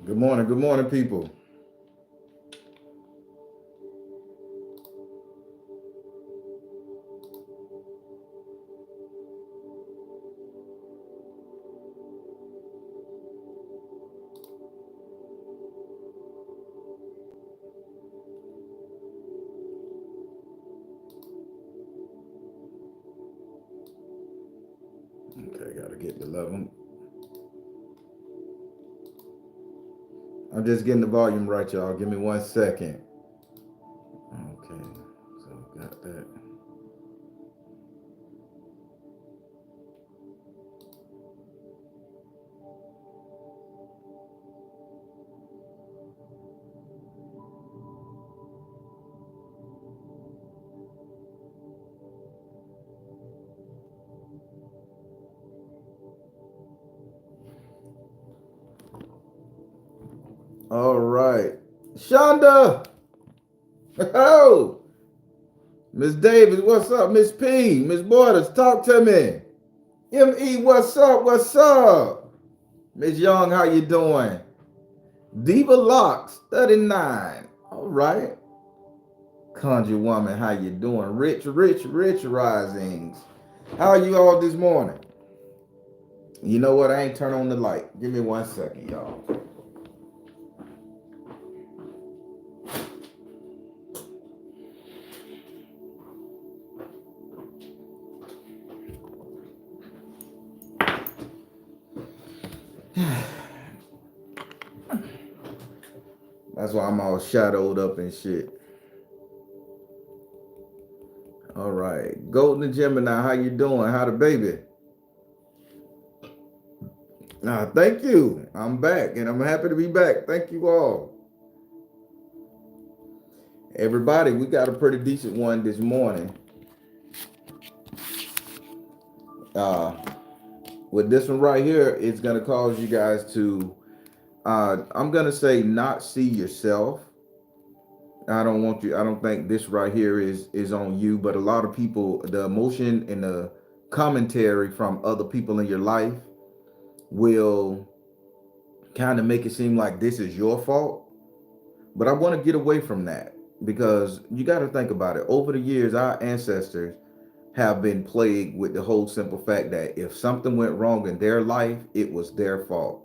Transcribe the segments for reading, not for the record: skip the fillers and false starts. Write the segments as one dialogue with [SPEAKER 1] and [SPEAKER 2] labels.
[SPEAKER 1] Good morning, people. Okay, gotta get the level. I'm just getting the volume right, y'all. Give me 1 second. Okay, so got that. All right, Shonda. Oh, Miss Davis, what's up? Miss P, Miss Borders, talk to me. Me, what's up? What's up? Miss Young, how you doing? Diva Locks 39. All right. Conjure Woman, how you doing? Rich Risings. How are you all this morning? You know what? I ain't turn on the light. Give me 1 second, y'all. That's why I'm all shadowed up and shit. All right. Golden Gemini, how you doing? How the baby? Thank you. I'm back and I'm happy to be back. Thank you all. Everybody, we got a pretty decent one this morning. Uh, with this one right here, it's gonna cause you guys to I'm gonna say not see yourself. I don't want you. I don't think this right here is on you, but a lot of people, the emotion and the commentary from other people in your life will kind of make it seem like this is your fault. But I want to get away from that because you got to think about it. Over the years, our ancestors have been plagued with the whole simple fact that if something went wrong in their life, it was their fault.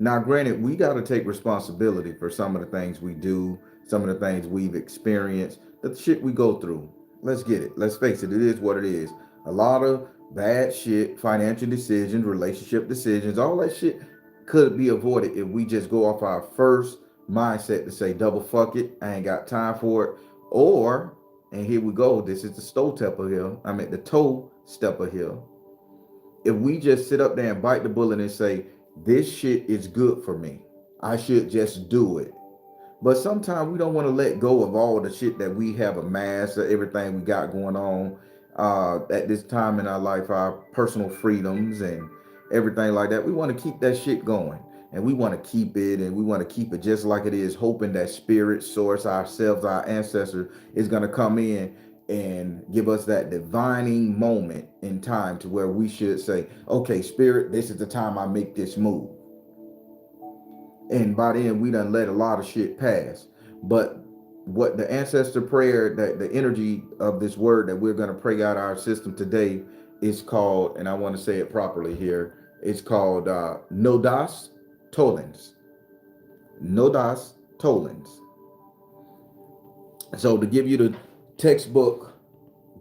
[SPEAKER 1] Now, granted, we got to take responsibility for some of the things we do, some of the things we've experienced, the shit we go through. Let's get it. Let's face it. It is what it is. A lot of bad shit, financial decisions, relationship decisions, all that shit could be avoided if we just go off our first mindset to say, double fuck it. I ain't got time for it. Or, and here we go. This is the toe stepper here. I mean, the toe stepper here. If we just sit up there and bite the bullet and say, this shit is good for me, I should just do it. But sometimes we don't want to let go of all the shit that we have amassed, everything we got going on at this time in our life, our personal freedoms and everything like that. We want to keep that shit going. And we want to keep it, and we want to keep it just like it is, hoping that spirit, source, ourselves, our ancestor is going to come in and give us that divining moment in time to where we should say, okay, spirit, this is the time I make this move. And by then we done let a lot of shit pass. But what the ancestor prayer, that the energy of this word that we're going to pray out our system today is called, and I want to say it properly here, it's called Nodas Tollens. Nodas Tollens. So to give you the textbook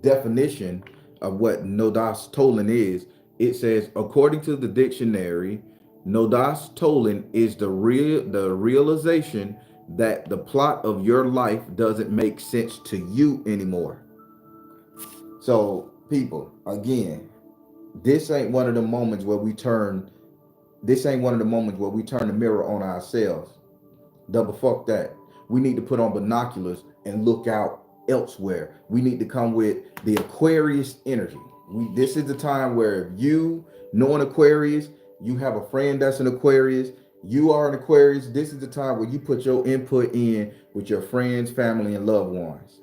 [SPEAKER 1] definition of what Nodas Tollen is, it says, according to the dictionary, Nodas Tollen is the realization that the plot of your life doesn't make sense to you anymore. So, people, again, this ain't one of the moments where we turn. This ain't one of the moments where we turn the mirror on ourselves. Double fuck that. We need to put on binoculars and look out elsewhere. We need to come with the Aquarius energy. This is the time where if you know an Aquarius, you have a friend that's an Aquarius, you are an Aquarius, this is the time where you put your input in with your friends, family, and loved ones.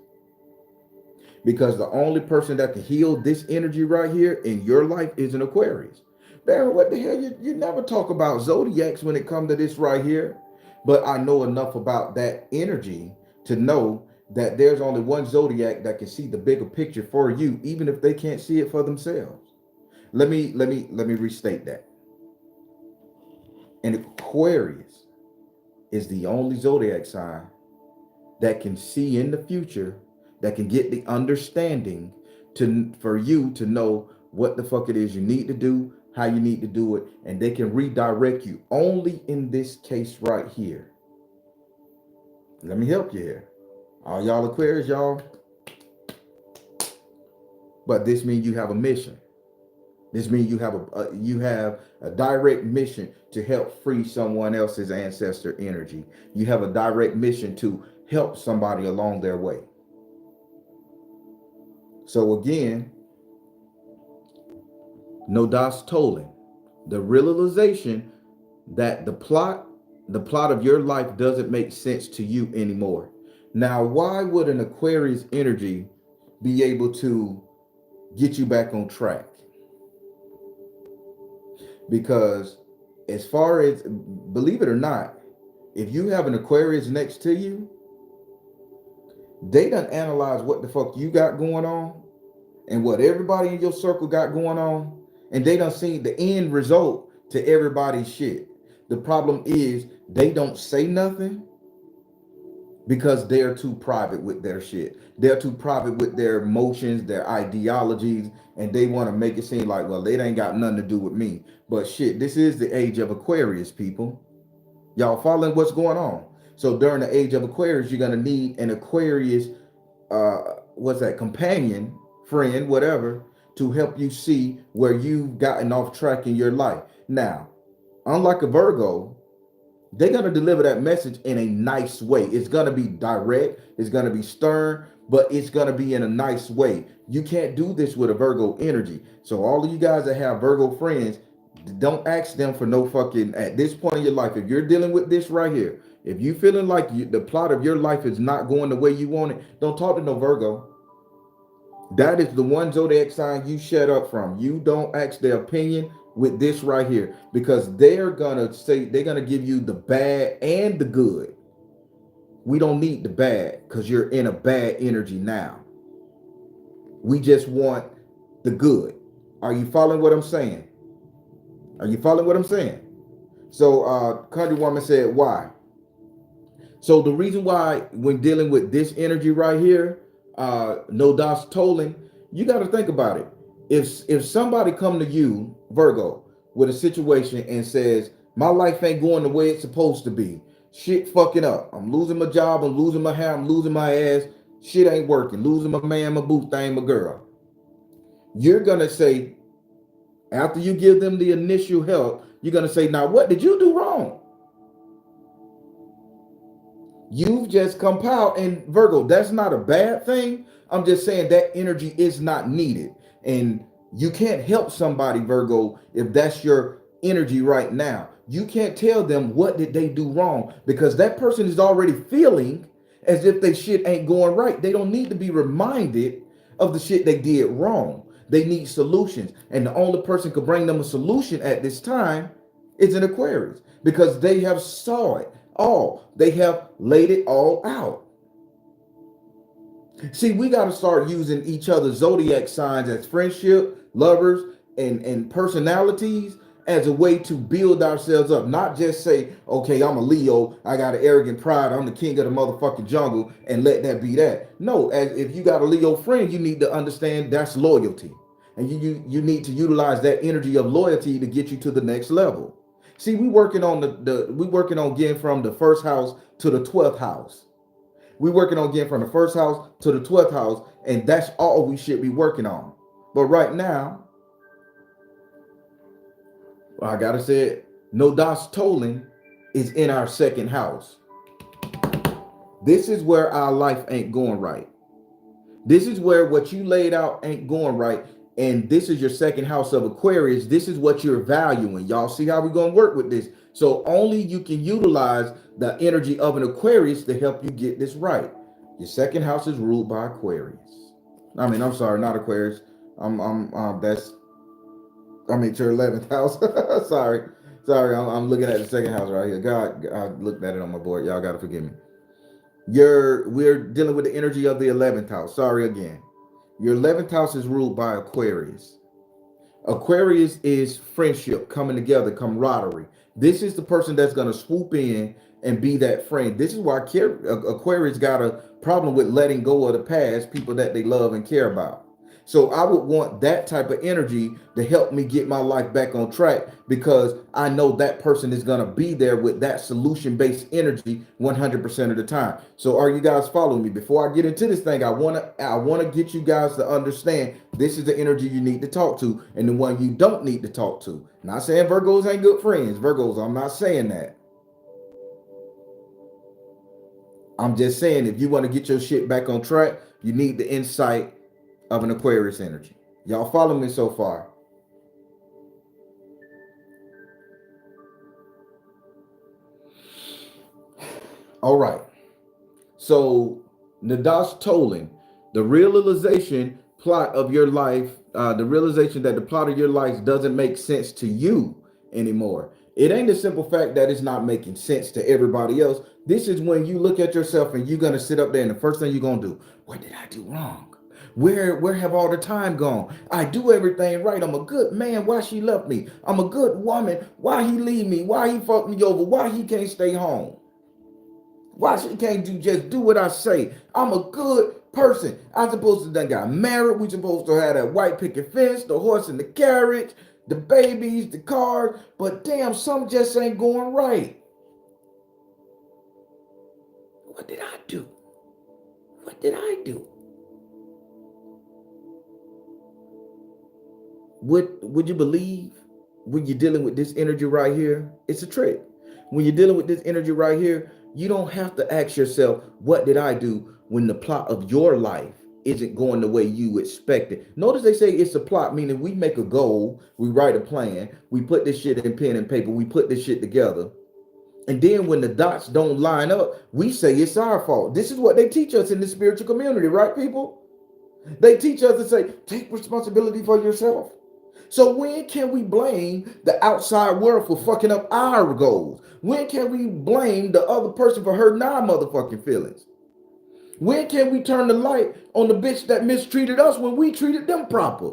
[SPEAKER 1] Because the only person that can heal this energy right here in your life is an Aquarius. Darren, what the hell? You never talk about zodiacs when it comes to this right here. But I know enough about that energy to know that there's only one zodiac that can see the bigger picture for you, even if they can't see it for themselves. Let me restate that. And Aquarius is the only zodiac sign that can see in the future, that can get the understanding to for you to know what the fuck it is you need to do, how you need to do it, and they can redirect you only in this case right here. Let me help you here. All y'all Aquarius, y'all. But this means you have a mission. This means you have a direct mission to help free someone else's ancestor energy. You have a direct mission to help somebody along their way. So again, no das tolling. The realization that the plot of your life doesn't make sense to you anymore. Now, why would an Aquarius energy be able to get you back on track? Because as far as, believe it or not, if you have an Aquarius next to you, they done analyze what the fuck you got going on and what everybody in your circle got going on, and they done seen the end result to everybody's shit. The problem is they don't say nothing because they're too private with their shit. They're too private with their emotions, their ideologies, and they want to make it seem like, well, they ain't got nothing to do with me. But shit, this is the age of Aquarius, people. Y'all following what's going on? So during the age of Aquarius, you're gonna need an Aquarius, what's that, companion, friend, whatever, to help you see where you've gotten off track in your life. Now, unlike a Virgo, they're going to deliver that message in a nice way. It's going to be direct, it's going to be stern, but it's going to be in a nice way. You can't do this with a Virgo energy. So all of you guys that have Virgo friends, don't ask them for no fucking, at this point in your life, if you're dealing with this right here, if you feeling like the plot of your life is not going the way you want it, don't talk to no Virgo. That is the one zodiac sign you shut up from. You don't ask their opinion with this right here, because they're gonna say, they're gonna give you the bad and the good. We don't need the bad because you're in a bad energy now. We just want the good. Are you following what I'm saying? Are you following what I'm saying? So Country Woman said, why? So the reason why, when dealing with this energy right here, no das tolling, you got to think about it. If somebody come to you, Virgo, with a situation and says, my life ain't going the way it's supposed to be, shit fucking up, I'm losing my job, I'm losing my hair, I'm losing my ass, shit ain't working, losing my man, my boo thing, my girl, you're gonna say, after you give them the initial help, you're gonna say, now what did you do wrong? You've just compiled, and Virgo, that's not a bad thing. I'm just saying that energy is not needed. And you can't help somebody, Virgo, if that's your energy right now. You can't tell them what did they do wrong, because that person is already feeling as if they shit ain't going right. They don't need to be reminded of the shit they did wrong. They need solutions. And the only person could bring them a solution at this time is an Aquarius, because they have saw it all. They have laid it all out. See, we got to start using each other's zodiac signs as friendship, lovers, and personalities as a way to build ourselves up. Not just say, okay, I'm a Leo, I got an arrogant pride, I'm the king of the motherfucking jungle, and let that be that. No, as if you got a Leo friend, you need to understand that's loyalty. And you need to utilize that energy of loyalty to get you to the next level. See, we working on we working on getting from the first house to the 12th house. We working on getting from the first house to the 12th house, and that's all we should be working on. But right now, I gotta say it, no das tolling is in our second house. This is where our life ain't going right. This is where what you laid out ain't going right. And this is your second house of Aquarius. This is what you're valuing. Y'all see how we're going to work with this. So only you can utilize the energy of an Aquarius to help you get this right. Your second house is ruled by Aquarius. I'm sorry, not Aquarius. That's I mean, to your 11th house. Sorry. Sorry, I'm looking at the second house right here. God, I looked at it on my board. Y'all got to forgive me. We're dealing with the energy of the 11th house. Sorry again. Your 11th house is ruled by Aquarius. Aquarius is friendship, coming together, camaraderie. This is the person that's going to swoop in and be that friend. This is why Aquarius got a problem with letting go of the past, people that they love and care about. So I would want that type of energy to help me get my life back on track, because I know that person is going to be there with that solution-based energy 100% of the time. So are you guys following me? Before I get into this thing, I want to get you guys to understand this is the energy you need to talk to and the one you don't need to talk to. Not saying Virgos ain't good friends. Virgos, I'm not saying that. I'm just saying if you want to get your shit back on track, you need the insight of an Aquarius energy. Y'all follow me so far? All right. So Nadash Tolan, the realization plot of your life, the realization that the plot of your life doesn't make sense to you anymore. It ain't the simple fact that it's not making sense to everybody else. This is when you look at yourself and you're gonna sit up there and the first thing you're gonna do, what did I do wrong? Where have all the time gone? I do everything right. I'm a good man. Why she left me? I'm a good woman. Why he leave me? Why he fucked me over? Why he can't stay home? Why she can't just do what I say? I'm a good person. I supposed to done got married. We supposed to have that white picket fence, the horse and the carriage, the babies, the cars. But damn, something just ain't going right. What did I do? What did I do? Would you believe when you're dealing with this energy right here? It's a trick. When you're dealing with this energy right here, you don't have to ask yourself, what did I do, when the plot of your life isn't going the way you expected. Notice they say it's a plot, meaning we make a goal, we write a plan, we put this shit in pen and paper, we put this shit together. And then when the dots don't line up, we say it's our fault. This is what they teach us in the spiritual community, right, people? They teach us to say, take responsibility for yourself. So when can we blame the outside world for fucking up our goals? When can we blame the other person for hurting our motherfucking feelings? When can we turn the light on the bitch that mistreated us when we treated them proper?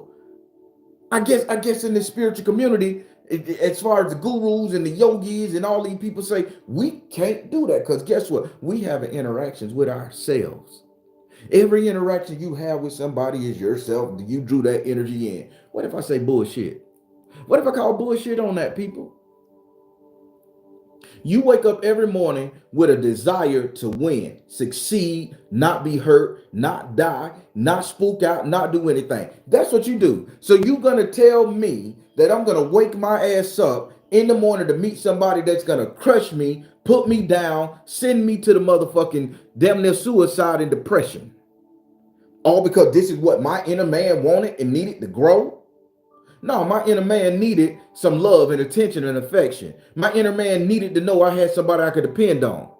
[SPEAKER 1] I guess in the spiritual community, as far as the gurus and the yogis and all these people say, we can't do that, because guess what? We have interactions with ourselves. Every interaction you have with somebody is yourself. You drew that energy in. What if I say bullshit? What if I call bullshit on that, people? You wake up every morning with a desire to win, succeed, not be hurt, not die, not spook out, not do anything. That's what you do. So you're going to tell me that I'm going to wake my ass up in the morning to meet somebody that's going to crush me, put me down, send me to the motherfucking damn near suicide and depression. All because this is what my inner man wanted and needed to grow? No, my inner man needed some love and attention and affection. My inner man needed to know I had somebody I could depend on.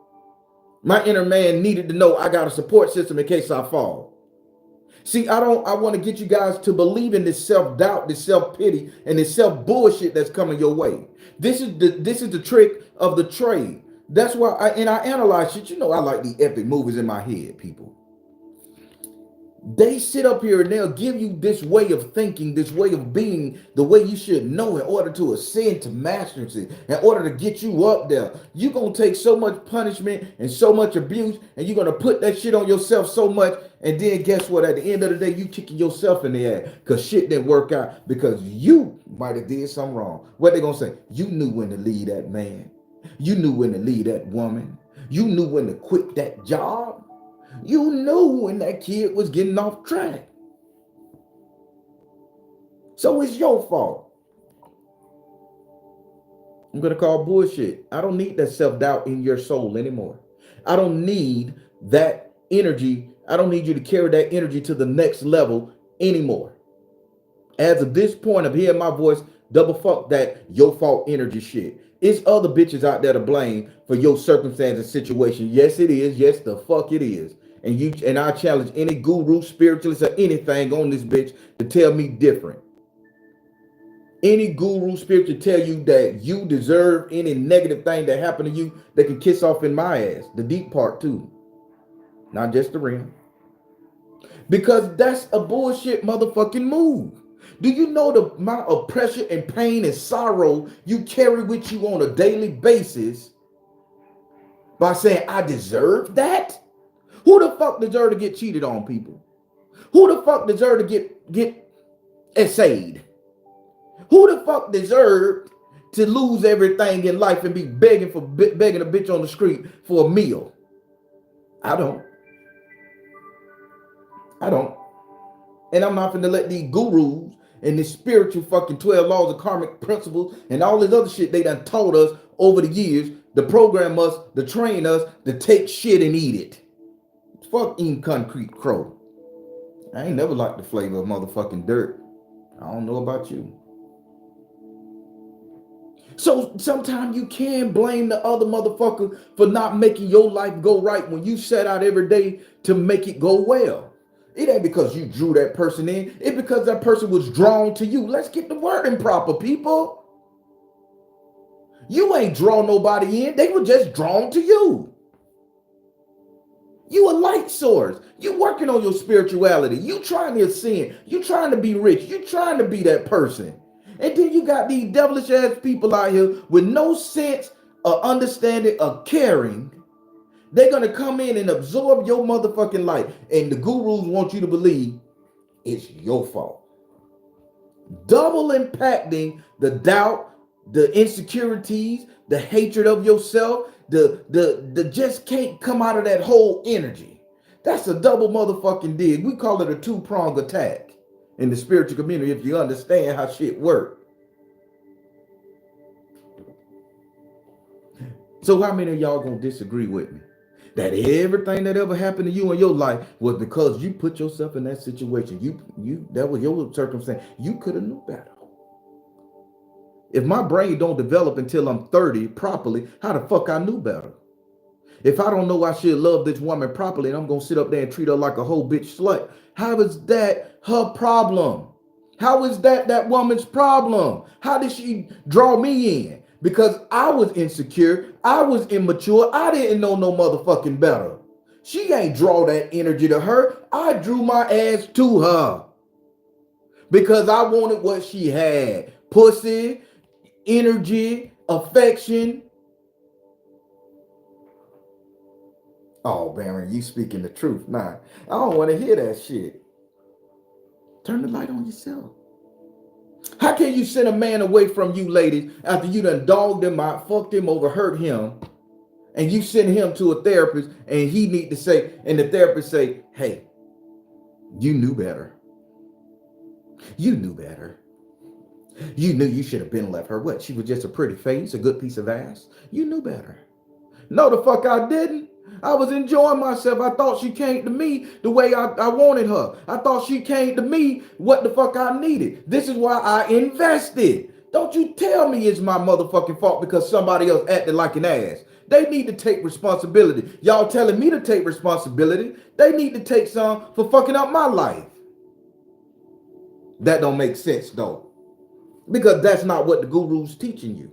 [SPEAKER 1] My inner man needed to know I got a support system in case I fall. See, I want to get you guys to believe in this self-doubt, this self-pity, and this self-bullshit that's coming your way. This is the trick of the trade. That's why I analyze shit. You know, I like the epic movies in my head, people. They sit up here and they'll give you this way of thinking, this way of being, the way you should know in order to ascend to mastery, in order to get you up there. You're going to take so much punishment and so much abuse, and you're going to put that shit on yourself so much, and then guess what? At the end of the day, you kicking yourself in the ass because shit didn't work out because you might have did something wrong. What they going to say? You knew when to leave that man. You knew when to leave that woman. You knew when to quit that job. You knew when that kid was getting off track. So it's your fault. I'm going to call bullshit. I don't need that self-doubt in your soul anymore. I don't need that energy. I don't need you to carry that energy to the next level anymore. As of this point of hearing my voice, double fuck that your fault energy shit. It's other bitches out there to blame for your circumstance and situation. Yes, it is. Yes, the fuck it is. And I challenge any guru, spiritualist, or anything on this bitch to tell me different. Any guru spirit to tell you that you deserve any negative thing that happened to you, they can kiss off in my ass. The deep part too. Not just the rim. Because that's a bullshit motherfucking move. Do you know the amount of pressure and pain and sorrow you carry with you on a daily basis by saying, I deserve that? Who the fuck deserve to get cheated on, people? Who the fuck deserve to get essayed? Who the fuck deserved to lose everything in life and be begging a bitch on the street for a meal? I don't. And I'm not finna let these gurus and this spiritual fucking 12 laws of karmic principles and all this other shit they done taught us over the years to program us, to train us, to take shit and eat it. Fuck eating concrete crow. I ain't never liked the flavor of motherfucking dirt. I don't know about you. So sometimes you can blame the other motherfucker for not making your life go right when you set out every day to make it go well. It ain't because you drew that person in. It's because that person was drawn to you. Let's get the wording proper, people. You ain't draw nobody in. They were just drawn to you. You a light source. You working on your spirituality. You trying to ascend. You trying to be rich. You trying to be that person. And then you got these devilish ass people out here with no sense of understanding or caring. They're going to come in and absorb your motherfucking life. And the gurus want you to believe it's your fault. Double impacting the doubt, the insecurities, the hatred of yourself, the just can't come out of that whole energy. That's a double motherfucking dig. We call it a two-pronged attack in the spiritual community if you understand how shit works. So how many of y'all gonna disagree with me? That everything that ever happened to you in your life was because you put yourself in that situation. That was your circumstance. You could have knew better. If my brain don't develop until I'm 30 properly, how the fuck I knew better? If I don't know I should love this woman properly and I'm gonna sit up there and treat her like a whole bitch slut, how is that her problem? How is that woman's problem? How did she draw me in? Because I was insecure, I was immature, I didn't know no motherfucking better. She ain't draw that energy to her. I drew my ass to her. Because I wanted what she had. Pussy, energy, affection. Oh, Baron, you speaking the truth. Nah, I don't want to hear that shit. Turn the light on yourself. How can you send a man away from you, ladies, after you done dogged him out, fucked him over, hurt him, and you send him to a therapist and he need to say, and the therapist say, hey, you knew better. You knew better. You knew you should have been left her. What? She was just a pretty face, a good piece of ass. You knew better. No, the fuck I didn't. I was enjoying myself. I thought she came to me the way I wanted her. I thought she came to me what the fuck I needed. This is why I invested. Don't you tell me it's my motherfucking fault because somebody else acted like an ass. They need to take responsibility. Y'all telling me to take responsibility. They need to take some for fucking up my life. That don't make sense though. Because that's not what the guru's teaching you.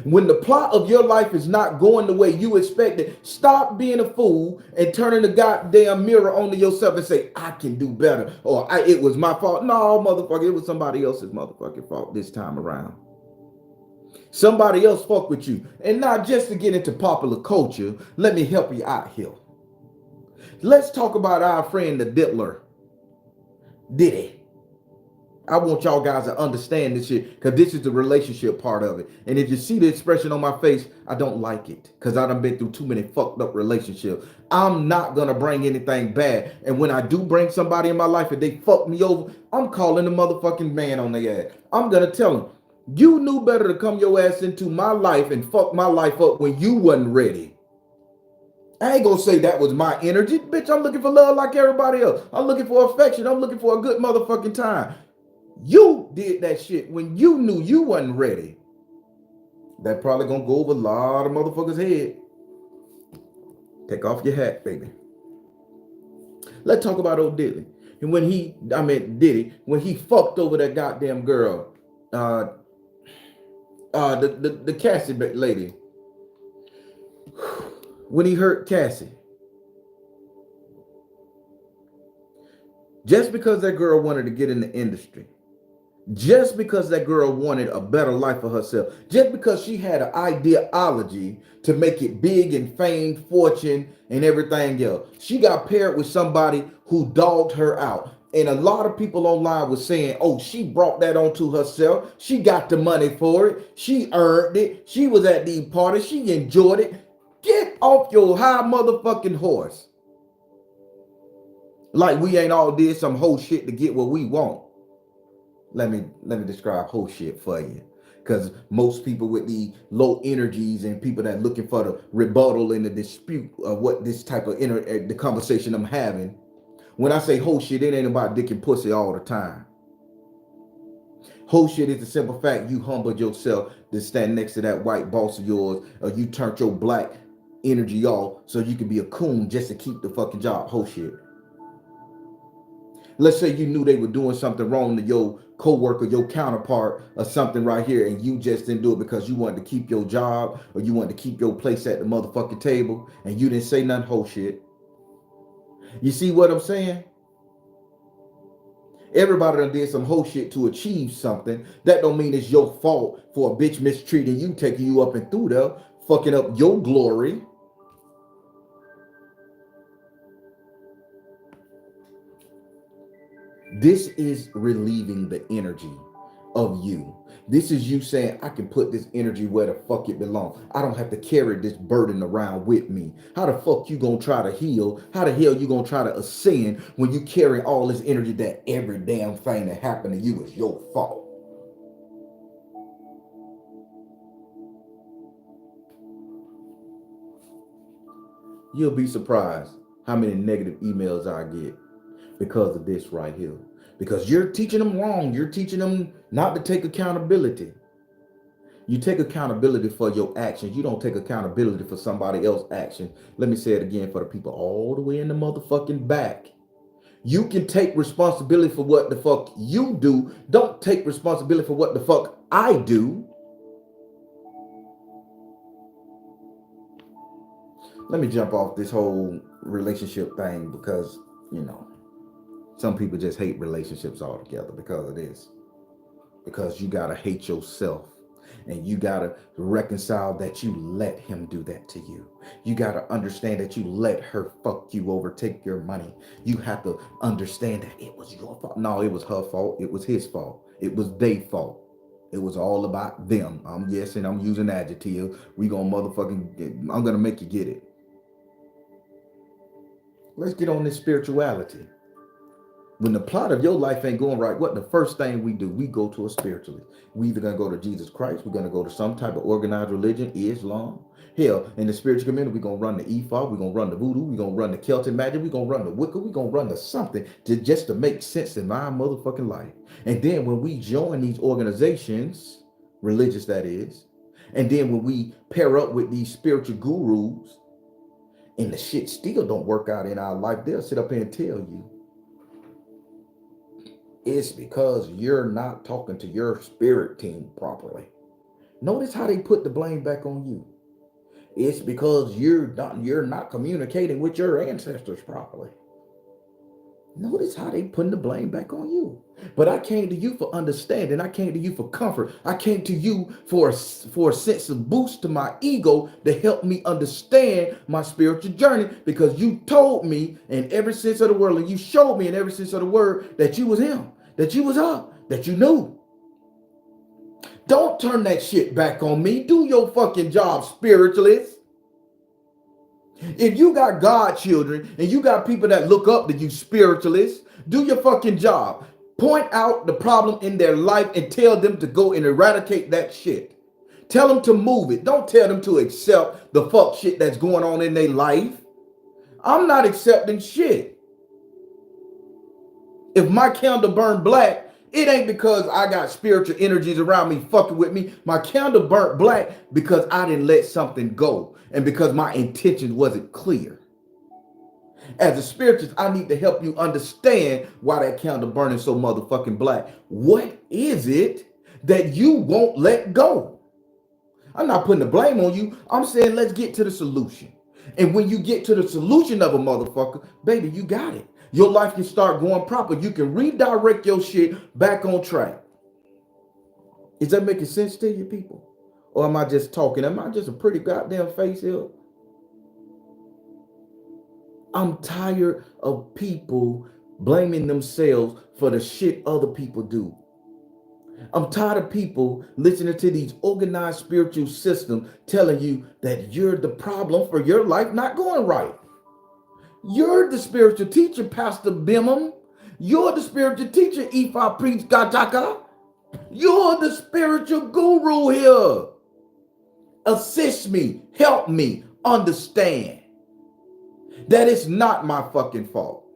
[SPEAKER 1] When the plot of your life is not going the way you expected, stop being a fool and turning the goddamn mirror onto yourself and say, I can do better. Or it was my fault. No, motherfucker, it was somebody else's motherfucking fault this time around. Somebody else fuck with you. And not just to get into popular culture, let me help you out here. Let's talk about our friend the Diddler. Diddy. I want y'all guys to understand this shit because this is the relationship part of it. And if you see the expression on my face, I don't like it because I done been through too many fucked up relationships. I'm not going to bring anything bad. And when I do bring somebody in my life and they fuck me over, I'm calling the motherfucking man on their ass. I'm going to tell them, you knew better to come your ass into my life and fuck my life up when you wasn't ready. I ain't gonna say that was my energy. Bitch, I'm looking for love like everybody else. I'm looking for affection. I'm looking for a good motherfucking time. You did that shit when you knew you wasn't ready. That probably gonna go over a lot of motherfuckers' head. Take off your hat, baby. Let's talk about old Dilly. And when he, I mean, Diddy, when he fucked over that goddamn girl, uh, the Cassie lady, when he hurt Cassie, just because that girl wanted to get in the industry, just because that girl wanted a better life for herself, just because she had an ideology to make it big and fame, fortune, and everything else, she got paired with somebody who dogged her out. And a lot of people online were saying, oh, she brought that onto herself. She got the money for it. She earned it. She was at these parties. She enjoyed it. Get off your high motherfucking horse. Like we ain't all did some whole shit to get what we want. Let me describe whole shit for you. Because most people with the low energies and people that looking for the rebuttal and the dispute of what this type of the conversation I'm having. When I say whole shit, it ain't about dick and pussy all the time. Whole shit is the simple fact you humbled yourself to stand next to that white boss of yours, or you turned your black energy off so you can be a coon just to keep the fucking job. Whole shit. Let's say you knew they were doing something wrong to your coworker, your counterpart, or something right here, and you just didn't do it because you wanted to keep your job or you wanted to keep your place at the motherfucking table, and you didn't say nothing. Whole shit. You see what I'm saying? Everybody done did some whole shit to achieve something. That don't mean it's your fault for a bitch mistreating you, taking you up and through there, fucking up your glory. This is relieving the energy of you. This is you saying, I can put this energy where the fuck it belongs. I don't have to carry this burden around with me. How the fuck you gonna try to heal? How the hell you gonna try to ascend when you carry all this energy that every damn thing that happened to you is your fault? You'll be surprised how many negative emails I get because of this right here. Because you're teaching them wrong. You're teaching them not to take accountability. You take accountability for your actions. You don't take accountability for somebody else's action. Let me say it again for the people all the way in the motherfucking back. You can take responsibility for what the fuck you do. Don't take responsibility for what the fuck I do. Let me jump off this whole relationship thing because, some people just hate relationships altogether because of this. Because you gotta hate yourself. And you gotta reconcile that you let him do that to you. You gotta understand that you let her fuck you over, take your money. You have to understand that it was your fault. No, it was her fault. It was his fault. It was their fault. It was all about them. I'm using adjective. I'm gonna make you get it. Let's get on this spirituality. When the plot of your life ain't going right, what the first thing we do? We go to a spiritualist. We either gonna go to Jesus Christ, we're gonna go to some type of organized religion, Islam. Hell, in the spiritual community, we're gonna run the Ifa, we're gonna run the voodoo, we're gonna run the Celtic magic, we're gonna run the Wicca, we're gonna run the something just to make sense in my motherfucking life. And then when we join these organizations, religious that is, and then when we pair up with these spiritual gurus, and the shit still don't work out in our life, they'll sit up here and tell you, it's because you're not talking to your spirit team properly. Notice how they put the blame back on you. It's because you're not communicating with your ancestors properly. Notice how they putting the blame back on you. But I came to you for understanding. I came to you for comfort. I came to you for a sense of boost to my ego to help me understand my spiritual journey, because you told me in every sense of the word, and you showed me in every sense of the word that you was him, that you was her, that you knew. Don't turn that shit back on me. Do your fucking job, spiritualist. If you got God children and you got people that look up to you, spiritualists, do your fucking job. Point out the problem in their life and tell them to go and eradicate that shit. Tell them to move it. Don't tell them to accept the fuck shit that's going on in their life. I'm not accepting shit. If my candle burned black, it ain't because I got spiritual energies around me fucking with me. My candle burnt black because I didn't let something go and because my intention wasn't clear. As a spiritualist, I need to help you understand why that candle burning so motherfucking black. What is it that you won't let go? I'm not putting the blame on you. I'm saying let's get to the solution. And when you get to the solution of a motherfucker, baby, you got it. Your life can start going proper. You can redirect your shit back on track. Is that making sense to you, people? Or am I just talking? Am I just a pretty goddamn face here? I'm tired of people blaming themselves for the shit other people do. I'm tired of people listening to these organized spiritual systems telling you that you're the problem for your life not going right. You're the spiritual teacher, Pastor Bimham. You're the spiritual teacher, Ifa Priest Gataka. You're the spiritual guru here. Assist me, help me understand that it's not my fucking fault.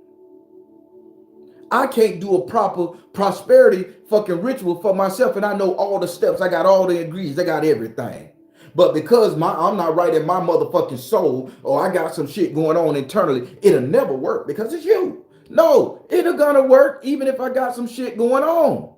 [SPEAKER 1] I can't do a proper prosperity fucking ritual for myself, and I know all the steps. I got all the ingredients. I got everything. But because I'm not right in my motherfucking soul, or I got some shit going on internally, it'll never work because it's you. No, it'll gonna work even if I got some shit going on.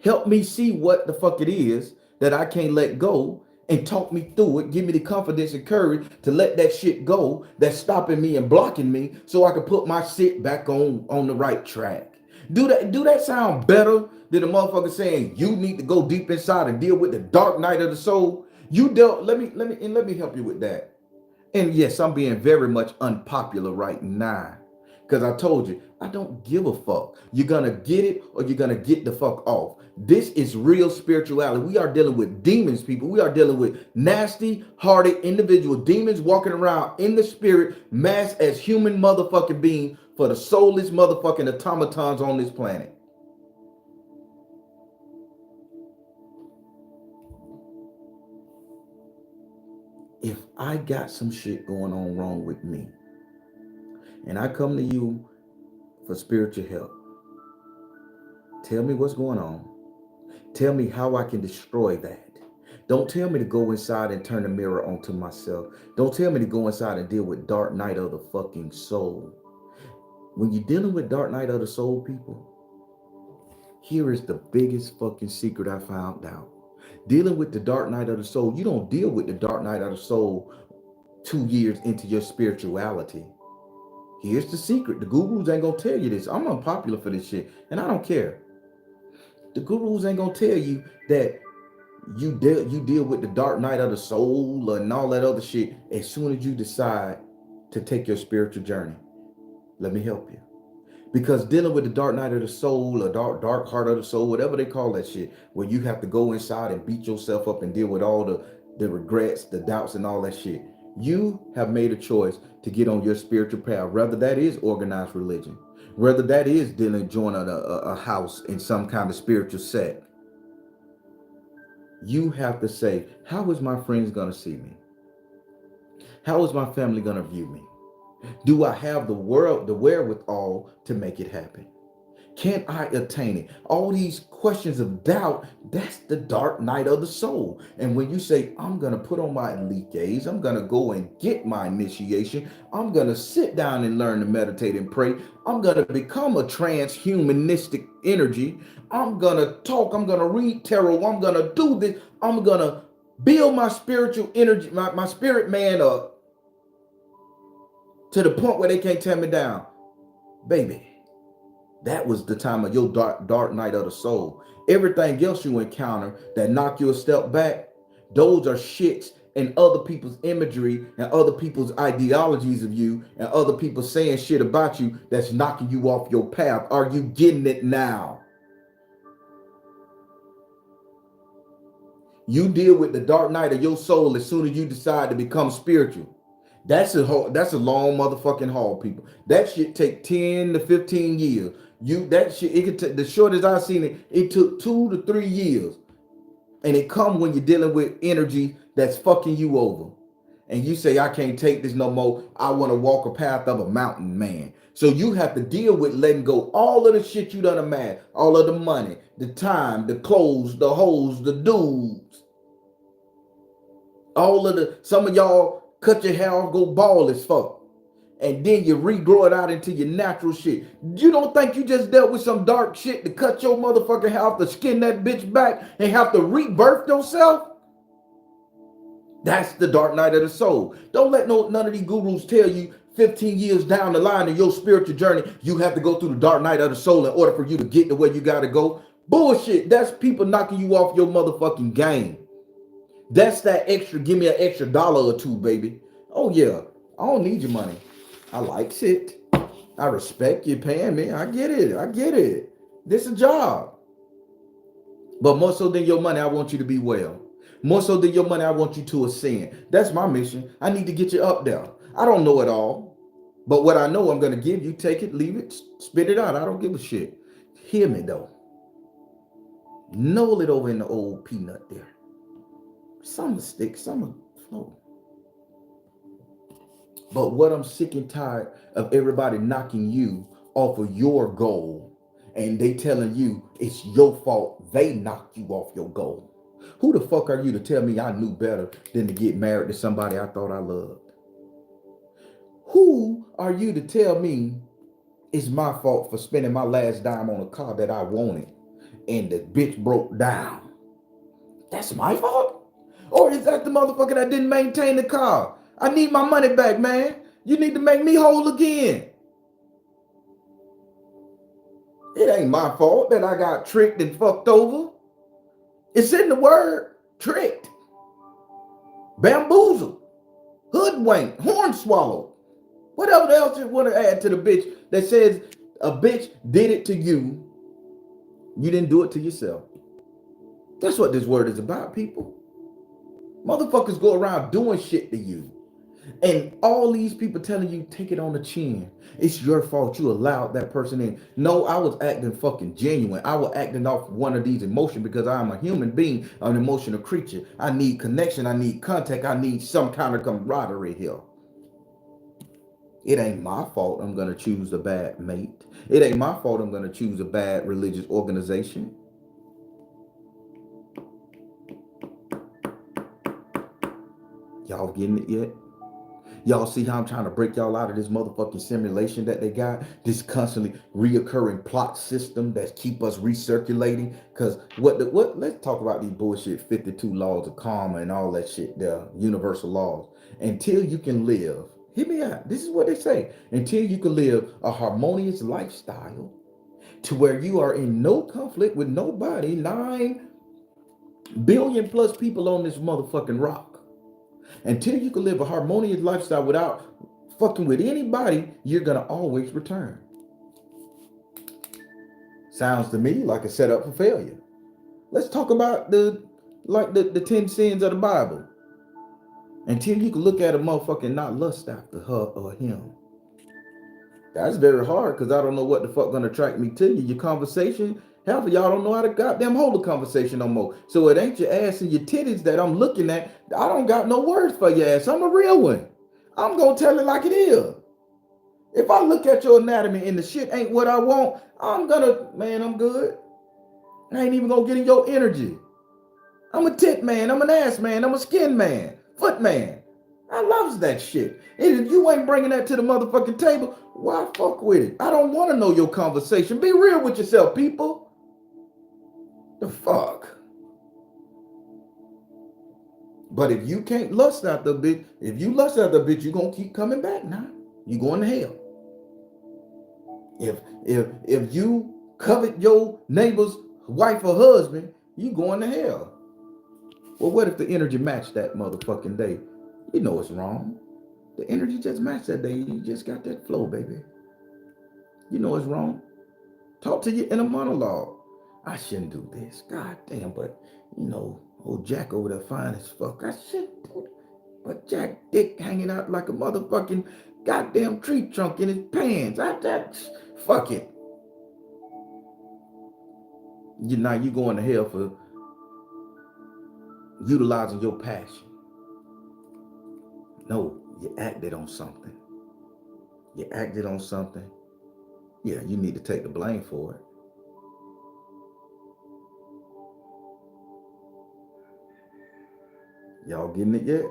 [SPEAKER 1] Help me see what the fuck it is that I can't let go, and talk me through it. Give me the confidence and courage to let that shit go that's stopping me and blocking me, so I can put my shit back on the right track. Do that sound better than a motherfucker saying you need to go deep inside and deal with the dark night of the soul? Let me help you with that. And yes, I'm being very much unpopular right now, because I told you, I don't give a fuck. You're gonna get it or you're gonna get the fuck off. This is real spirituality. We are dealing with demons, people. We are dealing with nasty, hearted individual demons walking around in the spirit, masked as human motherfucking beings for the soulless motherfucking automatons on this planet. If I got some shit going on wrong with me, and I come to you for spiritual help, tell me what's going on. Tell me how I can destroy that. Don't tell me to go inside and turn the mirror onto myself. Don't tell me to go inside and deal with dark night of the fucking soul. When you're dealing with dark night of the soul, people, here is the biggest fucking secret I found out. Dealing with the dark night of the soul, you don't deal with the dark night of the soul 2 years into your spirituality. Here's the secret. The gurus ain't gonna tell you this. I'm unpopular for this shit, and I don't care. The gurus ain't gonna tell you that you deal with the dark night of the soul and all that other shit as soon as you decide to take your spiritual journey. Let me help you. Because dealing with the dark night of the soul, or dark heart of the soul, whatever they call that shit, where you have to go inside and beat yourself up and deal with all the regrets, the doubts, and all that shit. You have made a choice to get on your spiritual path, whether that is organized religion, whether that is joining a house in some kind of spiritual sect. You have to say, how is my friends going to see me? How is my family going to view me? Do I have the wherewithal to make it happen? Can I attain it? All these questions of doubt, that's the dark night of the soul. And when you say, I'm going to put on my elite gaze, I'm going to go and get my initiation, I'm going to sit down and learn to meditate and pray, I'm going to become a transhumanistic energy, I'm going to talk, I'm going to read tarot, I'm going to do this, I'm going to build my spiritual energy, my spirit man up to the point where they can't tear me down. Baby, that was the time of your dark night of the soul. Everything else you encounter that knock you a step back, those are shits and other people's imagery and other people's ideologies of you and other people saying shit about you that's knocking you off your path. Are you getting it now? You deal with the dark night of your soul as soon as you decide to become spiritual. That's a long motherfucking haul, people. That shit take 10 to 15 years. It could take, the shortest I've seen it took 2 to 3 years. And it come when you're dealing with energy that's fucking you over. And you say, I can't take this no more. I want to walk a path of a mountain man. So you have to deal with letting go all of the shit you done amassed, all of the money, the time, the clothes, the hoes, the dudes. Some of y'all cut your hair off, go bald as fuck. and then you regrow it out into your natural shit. You don't think you just dealt with some dark shit to cut your motherfucking hair off, to skin that bitch back and have to rebirth yourself? That's the dark night of the soul. Don't let none of these gurus tell you 15 years down the line in your spiritual journey, you have to go through the dark night of the soul in order for you to get to where you got to go. Bullshit. That's people knocking you off your motherfucking game. That's that extra, give me an extra dollar or two, baby. Oh, yeah. I don't need your money. I like it. I respect you paying me. I get it. I get it. This is a job. But more so than your money, I want you to be well. More so than your money, I want you to ascend. That's my mission. I need to get you up there. I don't know it all. But what I know I'm going to give you, take it, leave it, spit it out. I don't give a shit. Hear me, though. Knoll it over in the old peanut there. Some will stick, some will float. But what I'm sick and tired of everybody knocking you off of your goal, and they telling you it's your fault they knocked you off your goal. Who the fuck are you to tell me I knew better than to get married to somebody I thought I loved? Who are you to tell me it's my fault for spending my last dime on a car that I wanted and the bitch broke down? That's my fault? Or is that the motherfucker that didn't maintain the car? I need my money back, man. You need to make me whole again. It ain't my fault that I got tricked and fucked over. It's in the word, tricked, bamboozled, hoodwinked, hornswallowed. Whatever else you want to add to the bitch that says a bitch did it to you, you didn't do it to yourself. That's what this word is about, people. Motherfuckers go around doing shit to you. And all these people telling you, take it on the chin. It's your fault you allowed that person in. No, I was acting fucking genuine. I was acting off one of these emotions because I'm a human being, an emotional creature. I need connection. I need contact. I need some kind of camaraderie here. It ain't my fault I'm going to choose a bad mate. It ain't my fault I'm going to choose a bad religious organization. Y'all getting it yet? Y'all see how I'm trying to break y'all out of this motherfucking simulation that they got? This constantly reoccurring plot system that keep us recirculating. Because let's talk about these bullshit 52 laws of karma and all that shit there, universal laws. Until you can live, hear me out, this is what they say. Until you can live a harmonious lifestyle to where you are in no conflict with nobody, 9 billion plus people on this motherfucking rock. Until you can live a harmonious lifestyle without fucking with anybody, you're going to always return. Sounds to me like a setup for failure. Let's talk about the 10 sins of the Bible. Until you can look at a motherfucker and not lust after her or him. That's very hard because I don't know what the fuck going to attract me to you. Your conversation, half of y'all don't know how to goddamn hold a conversation no more. So it ain't your ass and your titties that I'm looking at. I don't got no words for your ass. I'm a real one. I'm going to tell it like it is. If I look at your anatomy and the shit ain't what I want, I'm good. I ain't even going to get in your energy. I'm a tit man. I'm an ass man. I'm a skin man. Foot man. I loves that shit. And if you ain't bringing that to the motherfucking table, why fuck with it? I don't want to know your conversation. Be real with yourself, people. The fuck? But if you can't lust out the bitch, if you lust out the bitch, you're going to keep coming back now. You're going to hell. If you covet your neighbor's wife or husband, you going to hell. Well, what if the energy matched that motherfucking day? You know it's wrong. The energy just matched that day. You just got that flow, baby. You know it's wrong. Talk to you in a monologue. I shouldn't do this. God damn, but old Jack over there fine as fuck. I shouldn't do it. But Jack dick hanging out like a motherfucking goddamn tree trunk in his pants. Fuck it. You going to hell for utilizing your passion. No, you acted on something. Yeah, you need to take the blame for it. Y'all getting it yet?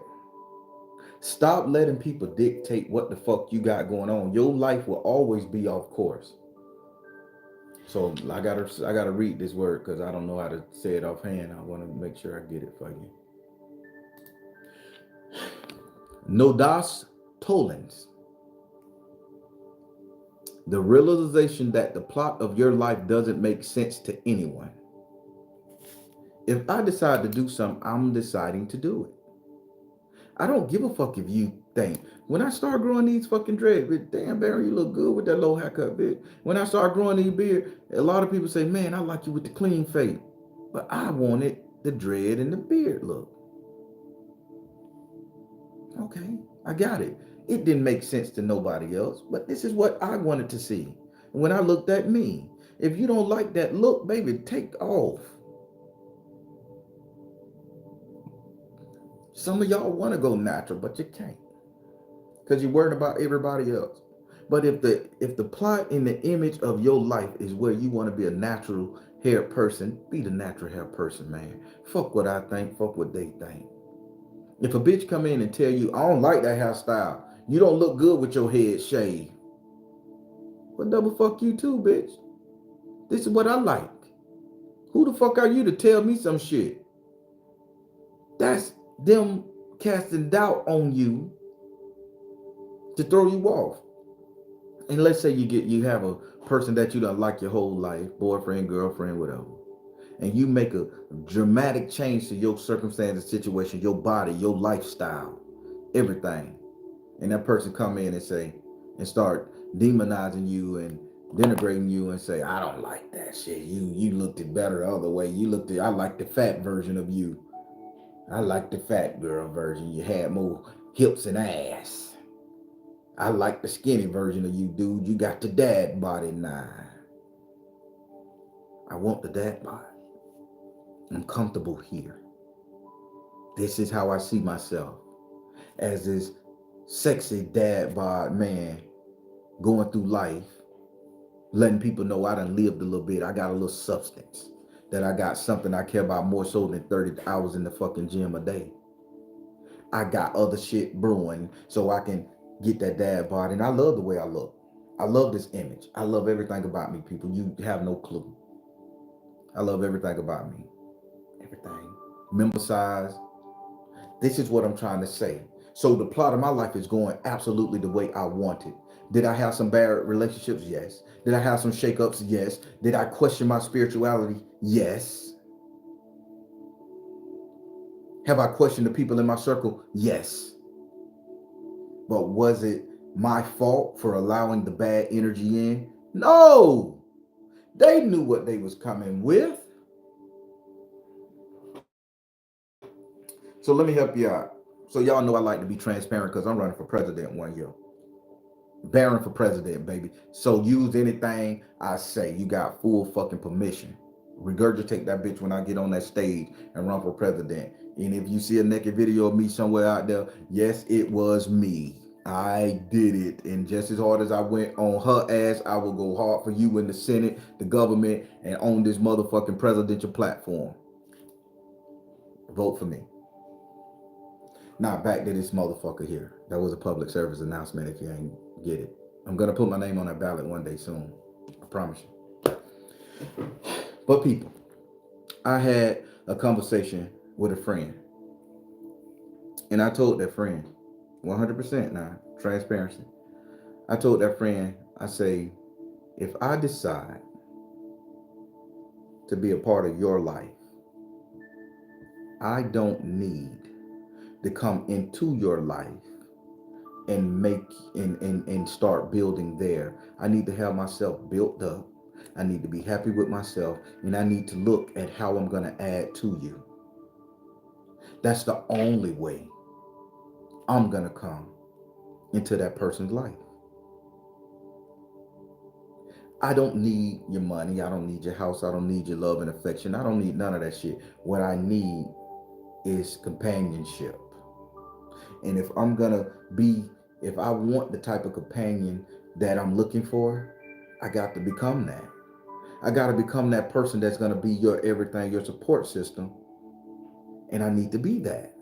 [SPEAKER 1] Stop letting people dictate what the fuck you got going on. Your life will always be off course. So I gotta read this word because I don't know how to say it offhand. I want to make sure I get it for you. Nodas tollens. The realization that the plot of your life doesn't make sense to anyone. If I decide to do something, I'm deciding to do it. I don't give a fuck if you think. When I start growing these fucking dreads, bitch, damn, Barry, you look good with that low haircut, bitch. When I start growing these beard, a lot of people say, man, I like you with the clean fade. But I wanted the dread and the beard look. Okay, I got it. It didn't make sense to nobody else, but this is what I wanted to see. When I looked at me, if you don't like that look, baby, take off. Some of y'all want to go natural, but you can't because you're worried about everybody else. But if the plot and the image of your life is where you want to be a natural hair person, be the natural hair person, man. Fuck what I think, fuck what they think. If a bitch come in and tell you, I don't like that hairstyle, you don't look good with your head shaved, well, double fuck you too, bitch. This is what I like. Who the fuck are you to tell me some shit? That's them casting doubt on you to throw you off. And let's say you have a person that you don't like your whole life, boyfriend, girlfriend, whatever, and you make a dramatic change to your circumstances, situation, your body, your lifestyle, everything, and that person come in and start demonizing you and denigrating you and say, I don't like that shit. You looked it better the other way. I like the fat version of you. I like the fat girl version. You had more hips and ass. I like the skinny version of you, dude. You got the dad body now. I want the dad body. I'm comfortable here. This is how I see myself, as this sexy dad bod man going through life, letting people know I done lived a little bit. I got a little substance. That I got something I care about more so than 30 hours in the fucking gym a day. I got other shit brewing so I can get that dad body. And I love the way I look. I love this image. I love everything about me, people. You have no clue. I love everything about me. Everything. Member size. This is what I'm trying to say. So the plot of my life is going absolutely the way I want it. Did I have some bad relationships? Yes. Did I have some shakeups? Yes. Did I question my spirituality? Yes. Have I questioned the people in my circle? Yes. But was it my fault for allowing the bad energy in? No. They knew what they was coming with. So let me help you out. So y'all know I like to be transparent because I'm running for president one year. Barron for president, baby. So use anything I say. You got full fucking permission. Regurgitate that bitch when I get on that stage and run for president. And if you see a naked video of me somewhere out there, yes, it was me. I did it. And just as hard as I went on her ass, I will go hard for you in the Senate, the government, and on this motherfucking presidential platform. Vote for me. Now back to this motherfucker here. That was a public service announcement if you ain't get it. I'm going to put my name on that ballot one day soon. I promise you. But people, I had a conversation with a friend. And I told that friend, 100% now, transparency. I told that friend, I say, if I decide to be a part of your life, I don't need to come into your life and make and start building there. I need to have myself built up. I need to be happy with myself, and I need to look at how I'm going to add to you. That's the only way I'm going to come into that person's life. I don't need your money. I don't need your house. I don't need your love and affection. I don't need none of that shit. What I need is companionship. And if I'm going to be, if I want the type of companion that I'm looking for, I got to become that. I got to become that person that's going to be your everything, your support system. And I need to be that.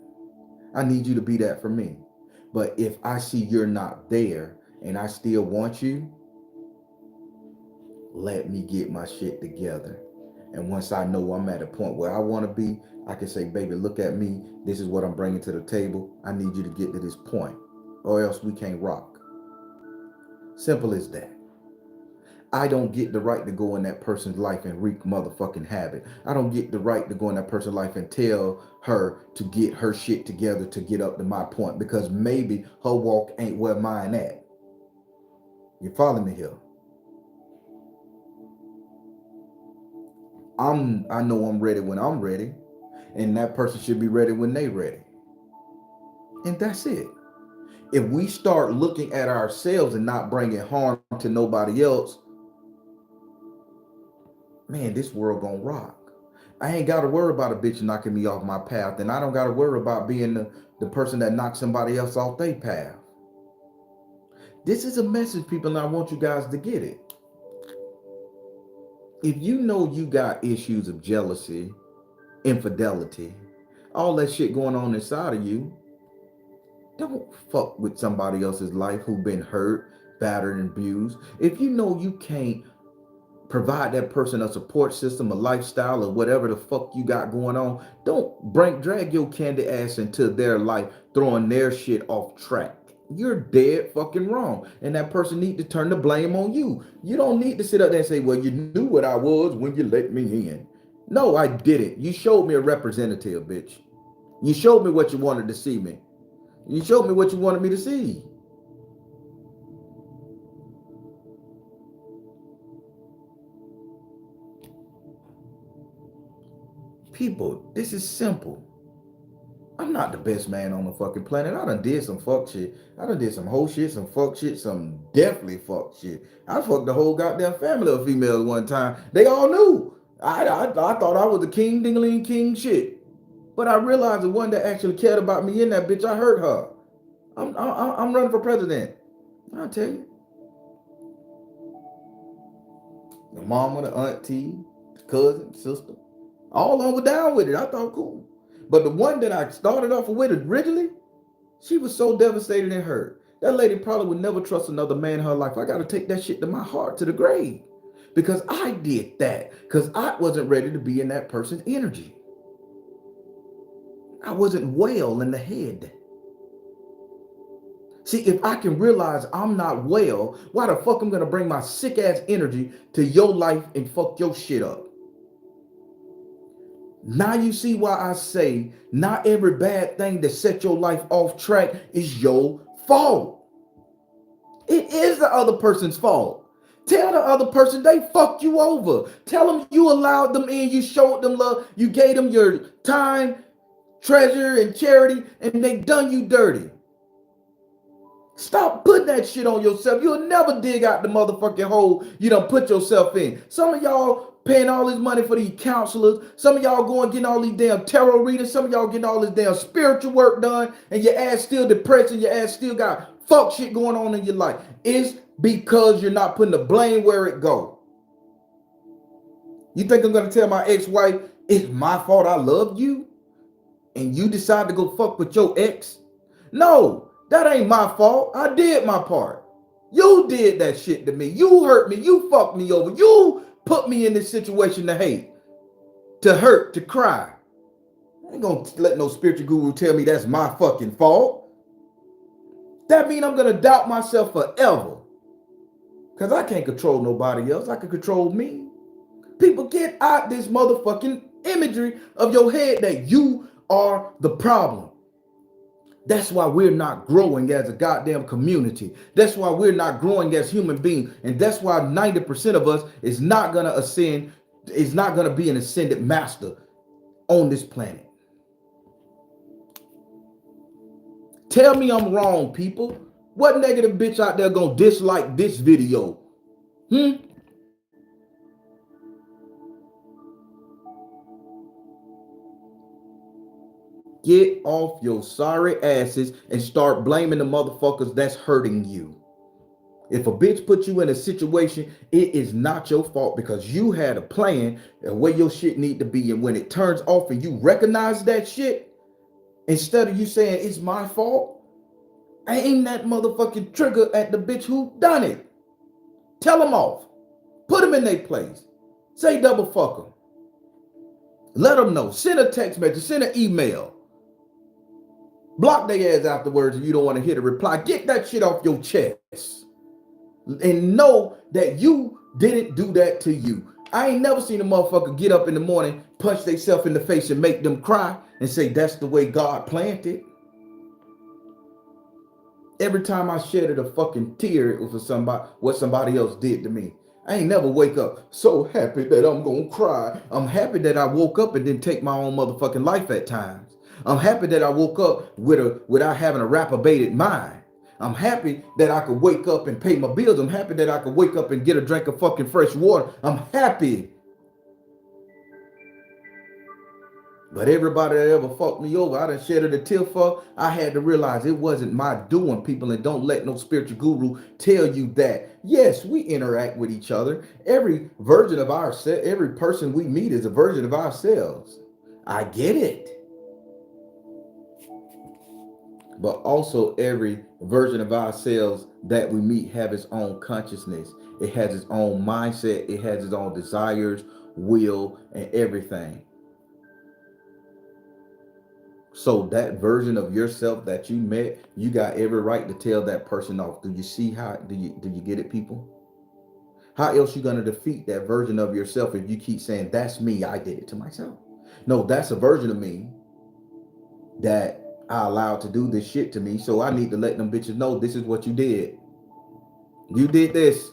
[SPEAKER 1] I need you to be that for me. But if I see you're not there and I still want you, let me get my shit together. And once I know I'm at a point where I want to be, I can say, baby, look at me. This is what I'm bringing to the table. I need you to get to this point, or else we can't rock. Simple as that. I don't get the right to go in that person's life and wreak motherfucking havoc. I don't get the right to go in that person's life and tell her to get her shit together to get up to my point, because maybe her walk ain't where mine at. You follow me here? I know I'm ready when I'm ready, and that person should be ready when they ready. And that's it. If we start looking at ourselves and not bringing harm to nobody else, man, this world gonna rock. I ain't gotta worry about a bitch knocking me off my path, and I don't gotta worry about being the person that knocks somebody else off their path. This is a message, people, and I want you guys to get it. If you know you got issues of jealousy, infidelity, all that shit going on inside of you, don't fuck with somebody else's life who been hurt, battered, and abused. If you know you can't provide that person a support system, a lifestyle, or whatever the fuck you got going on, don't drag your candy ass into their life, throwing their shit off track. You're dead fucking wrong. And that person need to turn the blame on you. You don't need to sit up there and say, well, you knew what I was when you let me in. No, I didn't. You showed me a representative, bitch. You showed me what you wanted to see me. You showed me what you wanted me to see. People, this is simple. I'm not the best man on the fucking planet. I done did some fuck shit. I done did some whole shit, some fuck shit, some definitely fuck shit. I fucked the whole goddamn family of females one time. They all knew. I thought I was the king dingling king shit. But I realized the one that actually cared about me in that bitch, I hurt her. I'm running for president. I'll tell you. The mama, the auntie, the cousin, sister, all on were down with it. I thought cool. But the one that I started off with originally, she was so devastated and hurt. That lady probably would never trust another man in her life. I got to take that shit to my heart, to the grave. Because I did that. Because I wasn't ready to be in that person's energy. I wasn't well in the head. See, if I can realize I'm not well, why the fuck I'm going to bring my sick ass energy to your life and fuck your shit up? Now you see why I say not every bad thing that set your life off track is your fault. It is the other person's fault. Tell the other person they fucked you over. Tell them you allowed them in, you showed them love, you gave them your time, treasure, and charity, and they done you dirty. Stop putting that shit on yourself. You'll never dig out the motherfucking hole you done put yourself in. Some of y'all paying all this money for these counselors. Some of y'all going getting all these damn tarot readings. Some of y'all getting all this damn spiritual work done, and your ass still depressed and your ass still got fuck shit going on in your life. It's because you're not putting the blame where it go. You think I'm going to tell my ex-wife, it's my fault I loved you, and you decide to go fuck with your ex? No. That ain't my fault. I did my part. You did that shit to me. You hurt me. You fucked me over. You put me in this situation to hate, to hurt, to cry. I ain't gonna let no spiritual guru tell me that's my fucking fault. That means I'm gonna doubt myself forever. Because I can't control nobody else. I can control me. People, get out this motherfucking imagery of your head that you are the problem. That's why we're not growing as a goddamn community. That's why we're not growing as human beings. And that's why 90% of us is not going to ascend, is not going to be an ascended master on this planet. Tell me I'm wrong, people. What negative bitch out there going to dislike this video? Get off your sorry asses and start blaming the motherfuckers that's hurting you. If a bitch put you in a situation, it is not your fault because you had a plan and where your shit need to be. And when it turns off and you recognize that shit, instead of you saying it's my fault, Aim that motherfucking trigger at the bitch who done it. Tell them off. Put them in their place. Say double fuck them. Let them know. Send a text message. Send an email. Block their ass afterwards if you don't want to hear the reply. Get that shit off your chest. And know that you didn't do that to you. I ain't never seen a motherfucker get up in the morning, punch themselves in the face and make them cry and say that's the way God planned it. Every time I shedded a fucking tear, it was for somebody, what somebody else did to me. I ain't never wake up so happy that I'm gonna cry. I'm happy that I woke up and didn't take my own motherfucking life at times. I'm happy that I woke up without having a reprobated mind. I'm happy that I could wake up and pay my bills. I'm happy that I could wake up and get a drink of fucking fresh water. I'm happy. But everybody that ever fucked me over, I done shedded a tear for, I had to realize it wasn't my doing, people, and don't let no spiritual guru tell you that. Yes, we interact with each other. Every version of ourselves, every person we meet is a version of ourselves. I get it. But also every version of ourselves that we meet have its own consciousness. It has its own mindset. It has its own desires, will, and everything. So that version of yourself that you met, you got every right to tell that person off. Do you see how, do you get it, people? How else you gonna defeat that version of yourself if you keep saying, that's me, I did it to myself? No, that's a version of me that I allowed to do this shit to me. So I need to let them bitches know this is what you did. You did this.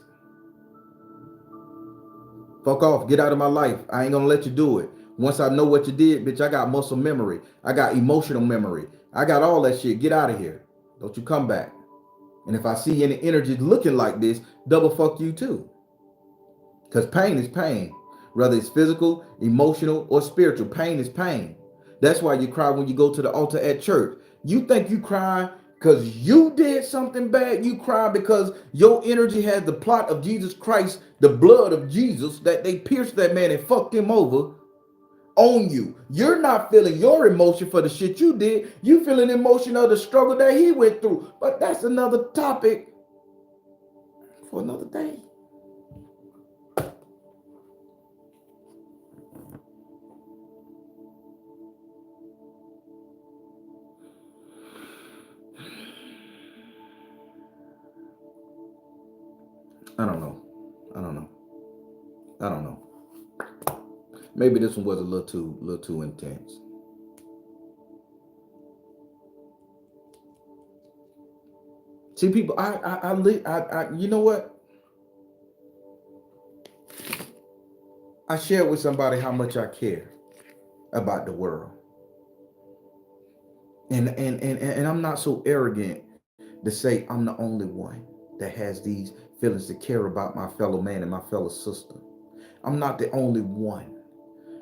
[SPEAKER 1] Fuck off, get out of my life. I ain't gonna let you do it. Once I know what you did, bitch, I got muscle memory. I got emotional memory. I got all that shit. Get out of here. Don't you come back. And if I see any energy looking like this, double fuck you too. Because pain is pain. Whether it's physical, emotional, or spiritual, pain is pain. That's why you cry when you go to the altar at church. You think you cry because you did something bad. You cry because your energy has the plot of Jesus Christ, the blood of Jesus, that they pierced that man and fucked him over on you. You're not feeling your emotion for the shit you did. You feeling emotion of the struggle that he went through. But that's another topic for another day. I don't know. Maybe this one was a little too intense. See, people, I you know what? I shared with somebody how much I care about the world. And I'm not so arrogant to say I'm the only one that has these feelings to care about my fellow man and my fellow sister. I'm not the only one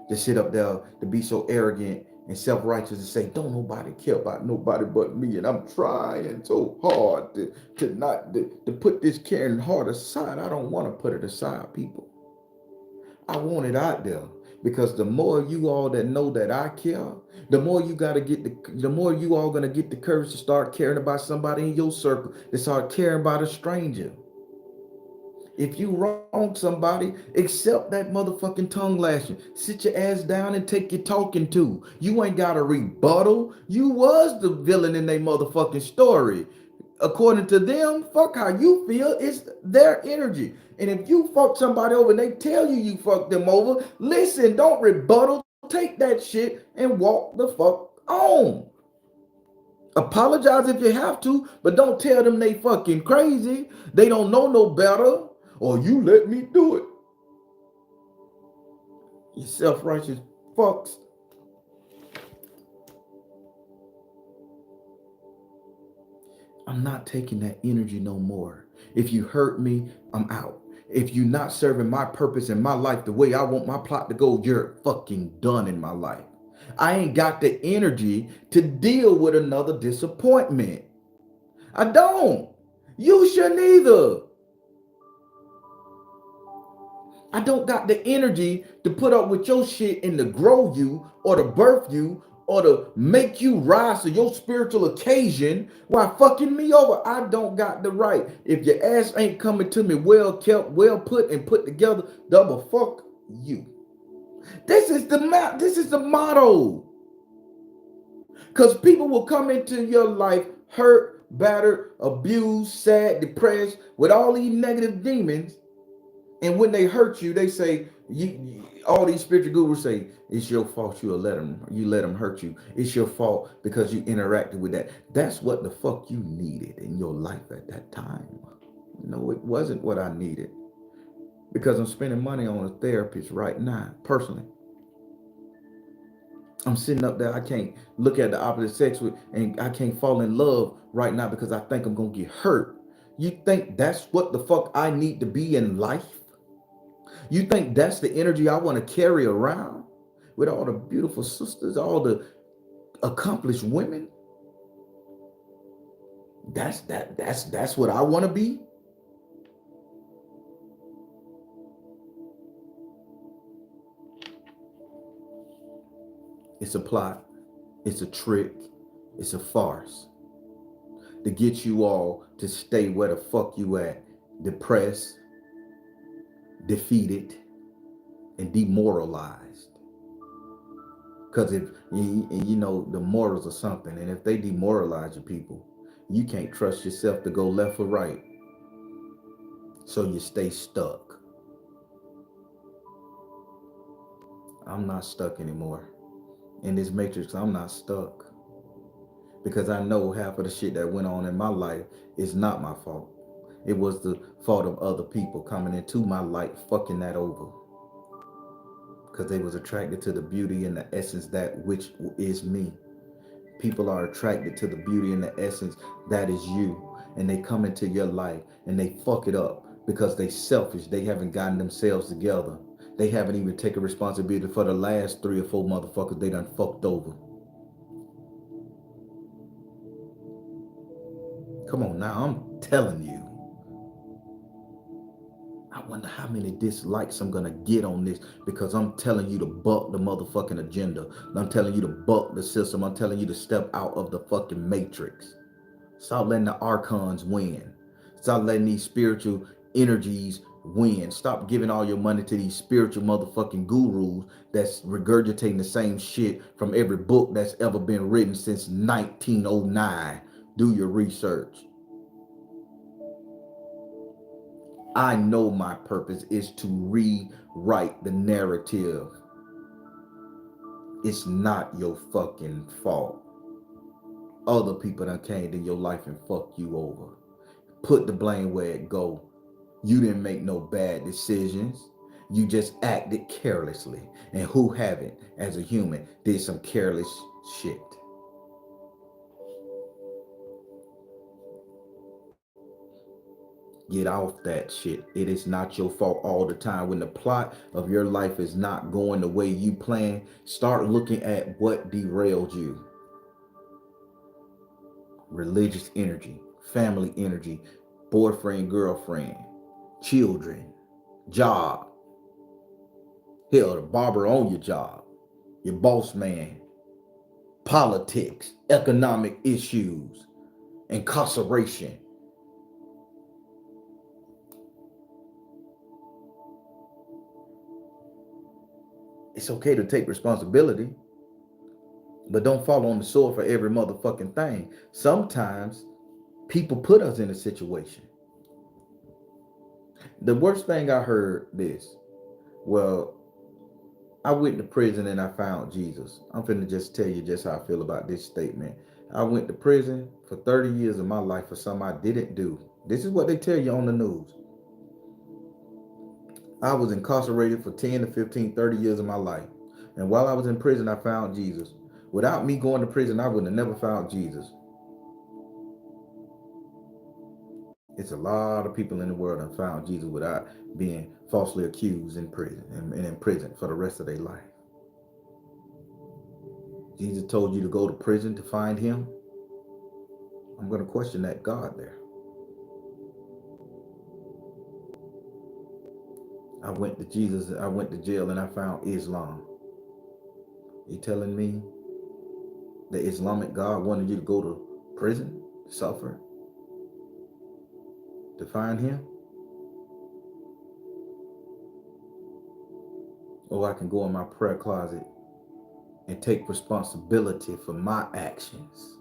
[SPEAKER 1] to sit up there to be so arrogant and self-righteous and say, don't nobody care about nobody but me. And I'm trying so hard to put this caring heart aside. I don't want to put it aside, people. I want it out there. Because the more you all that know that I care, the more you gotta get the more you all gonna get the courage to start caring about somebody in your circle, to start caring about a stranger. If you wrong somebody, accept that motherfucking tongue lashing. Sit your ass down and take your talking to. You ain't got a rebuttal. You was the villain in their motherfucking story. According to them, fuck how you feel. It's their energy. And if you fuck somebody over and they tell you you fucked them over, listen, don't rebuttal. Take that shit and walk the fuck on. Apologize if you have to, but don't tell them they fucking crazy. They don't know no better. Or you let me do it. You self-righteous fucks. I'm not taking that energy no more. If you hurt me, I'm out. If you're not serving my purpose in my life the way I want my plot to go, you're fucking done in my life. I ain't got the energy to deal with another disappointment. I don't. You shouldn't either. I don't got the energy to put up with your shit and to grow you or to birth you or to make you rise to your spiritual occasion while fucking me over. I don't got the right. If your ass ain't coming to me well kept, well put, and put together, double fuck you. This is the motto. Because people will come into your life hurt, battered, abused, sad, depressed, with all these negative demons. And when they hurt you, they say, all these spiritual gurus say, it's your fault you let them hurt you. It's your fault because you interacted with that. That's what the fuck you needed in your life at that time. No, it wasn't what I needed. Because I'm spending money on a therapist right now, personally. I'm sitting up there, I can't look at the opposite sex with, and I can't fall in love right now because I think I'm gonna get hurt. You think that's what the fuck I need to be in life? You think that's the energy I want to carry around with all the beautiful sisters, all the accomplished women? That's what I want to be. It's a plot, it's a trick, it's a farce to get you all to stay where the fuck you at, depressed, defeated, and demoralized. Because if you know the morals are something, and if they demoralize your people, you can't trust yourself to go left or right. So you stay stuck. I'm not stuck anymore. In this matrix, I'm not stuck. Because I know half of the shit that went on in my life is not my fault. It was the fault of other people coming into my life, fucking that over. Because they was attracted to the beauty and the essence that which is me. People are attracted to the beauty and the essence that is you. And they come into your life and they fuck it up because they selfish. They haven't gotten themselves together. They haven't even taken responsibility for the last 3 or 4 motherfuckers they done fucked over. Come on now, I'm telling you. I wonder how many dislikes I'm gonna get on this because I'm telling you to buck the motherfucking agenda. I'm telling you to buck the system. I'm telling you to step out of the fucking matrix. Stop letting the archons win. Stop letting these spiritual energies win. Stop giving all your money to these spiritual motherfucking gurus that's regurgitating the same shit from every book that's ever been written since 1909. Do your research. I know my purpose is to rewrite the narrative. It's not your fucking fault. Other people done came in your life and fucked you over. Put the blame where it go. You didn't make no bad decisions. You just acted carelessly. And who haven't, as a human, did some careless shit? Get off that shit. It is not your fault all the time. When the plot of your life is not going the way you plan, start looking at what derailed you. Religious energy, family energy, boyfriend, girlfriend, children, job. Hell, the barber on your job, your boss man, politics, economic issues, incarceration. It's okay to take responsibility, but don't fall on the sword for every motherfucking thing. Sometimes people put us in a situation. The worst thing I heard this, well, I went to prison and I found Jesus. I'm finna just tell you just how I feel about this statement. I went to prison for 30 years of my life for something I didn't do. This is what they tell you on the news. I was incarcerated for 10 to 15, 30 years of my life. And while I was in prison, I found Jesus. Without me going to prison, I would have never found Jesus. It's a lot of people in the world that found Jesus without being falsely accused in prison and in prison for the rest of their life. Jesus told you to go to prison to find him. I'm going to question that God there. I went to Jesus, I went to jail and I found Islam. You telling me The Islamic God wanted you to go to prison, suffer, to find him? Or I can go in my prayer closet and take responsibility for my actions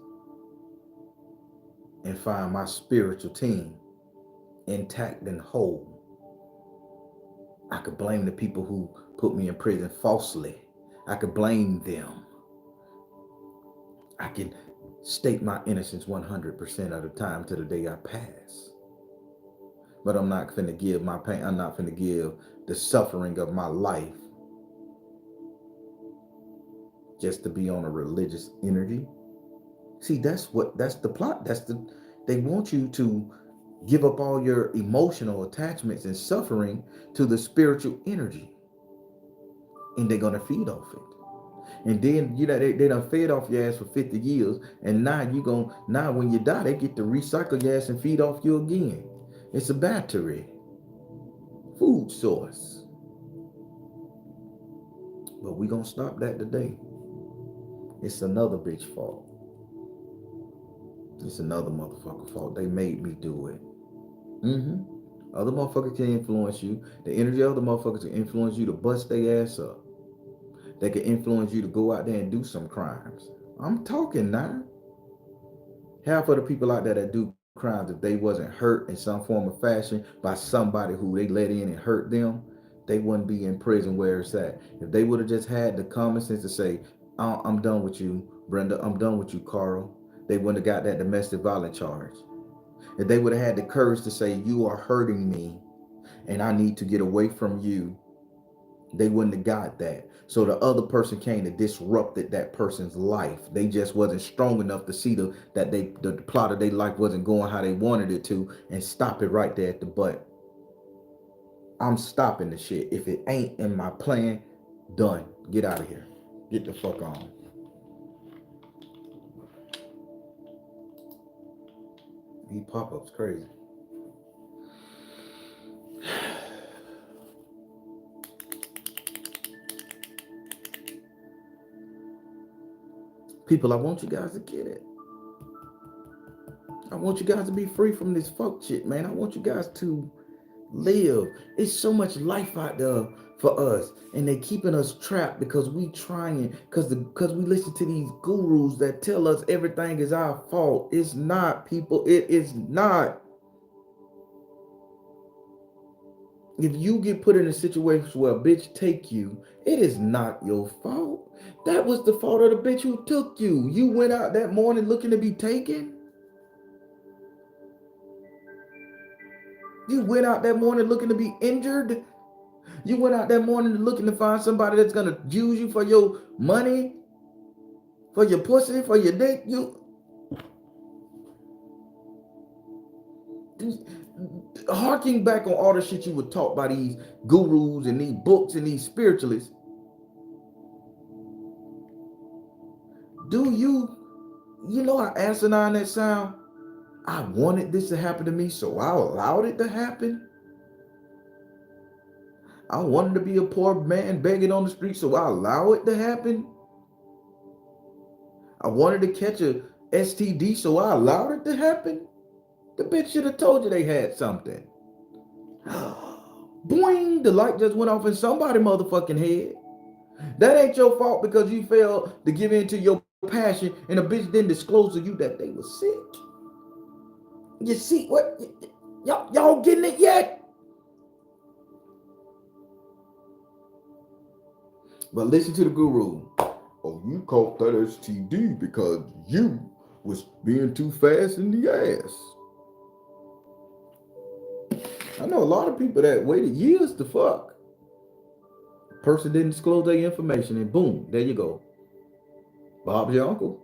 [SPEAKER 1] and find my spiritual team intact and whole. I could blame the people who put me in prison falsely. I could blame them. I can state my innocence 100% of the time to the day I pass. But I'm not finna give my pain, I'm not finna give the suffering of my life just to be on a religious energy. See, that's the plot. They want you to give up all your emotional attachments and suffering to the spiritual energy. And they're gonna feed off it. And then they done fed off your ass for 50 years. And now when you die, they get to recycle your ass and feed off you again. It's a battery. Food source. But we gonna stop that today. It's another bitch fault. It's another motherfucker fault. They made me do it. Other motherfuckers can influence you. The energy of other motherfuckers can influence you to bust their ass up. They can influence you to go out there and do some crimes. I'm talking now. Half of the people out there that do crimes, if they wasn't hurt in some form or fashion by somebody who they let in and hurt them, they wouldn't be in prison where it's at. If they would have just had the common sense to say, I'm done with you, Brenda, I'm done with you, Carl, they wouldn't have got that domestic violence charge. If they would have had the courage to say, you are hurting me and I need to get away from you, they wouldn't have got that. So the other person came to disrupted that person's life. They just wasn't strong enough to see that the plot of their life wasn't going how they wanted it to and stop it right there at the butt. I'm stopping the shit. If it ain't in my plan, done. Get out of here. Get the fuck on. These pop-ups crazy. People, I want you guys to get it. I want you guys to be free from this fuck shit, man. I want you guys to live. It's so much life out there for us, and they keeping us trapped because we trying, because we listen to these gurus that tell us everything is our fault. It's not, people. It is not. If you get put in a situation where a bitch take you, it is not your fault. That was the fault of the bitch who took you. You went out that morning looking to be taken. You went out that morning looking to be injured. You went out that morning looking to find somebody that's gonna use you for your money, for your pussy, for your dick. You harking back on all the shit you were taught by these gurus and these books and these spiritualists. Do you know how asinine that sound? I wanted this to happen to me, so I allowed it to happen. I wanted to be a poor man begging on the street, so I allow it to happen. I wanted to catch a STD, so I allowed it to happen. The bitch should have told you they had something. Boing, the light just went off in somebody's motherfucking head. That ain't your fault because you failed to give in to your passion and a bitch didn't disclose to you that they were sick. You see what? Y'all getting it yet? But listen to the guru. Oh, you caught that STD because you was being too fast in the ass. I know a lot of people that waited years to fuck. Person didn't disclose their information and boom, there you go. Bob's your uncle.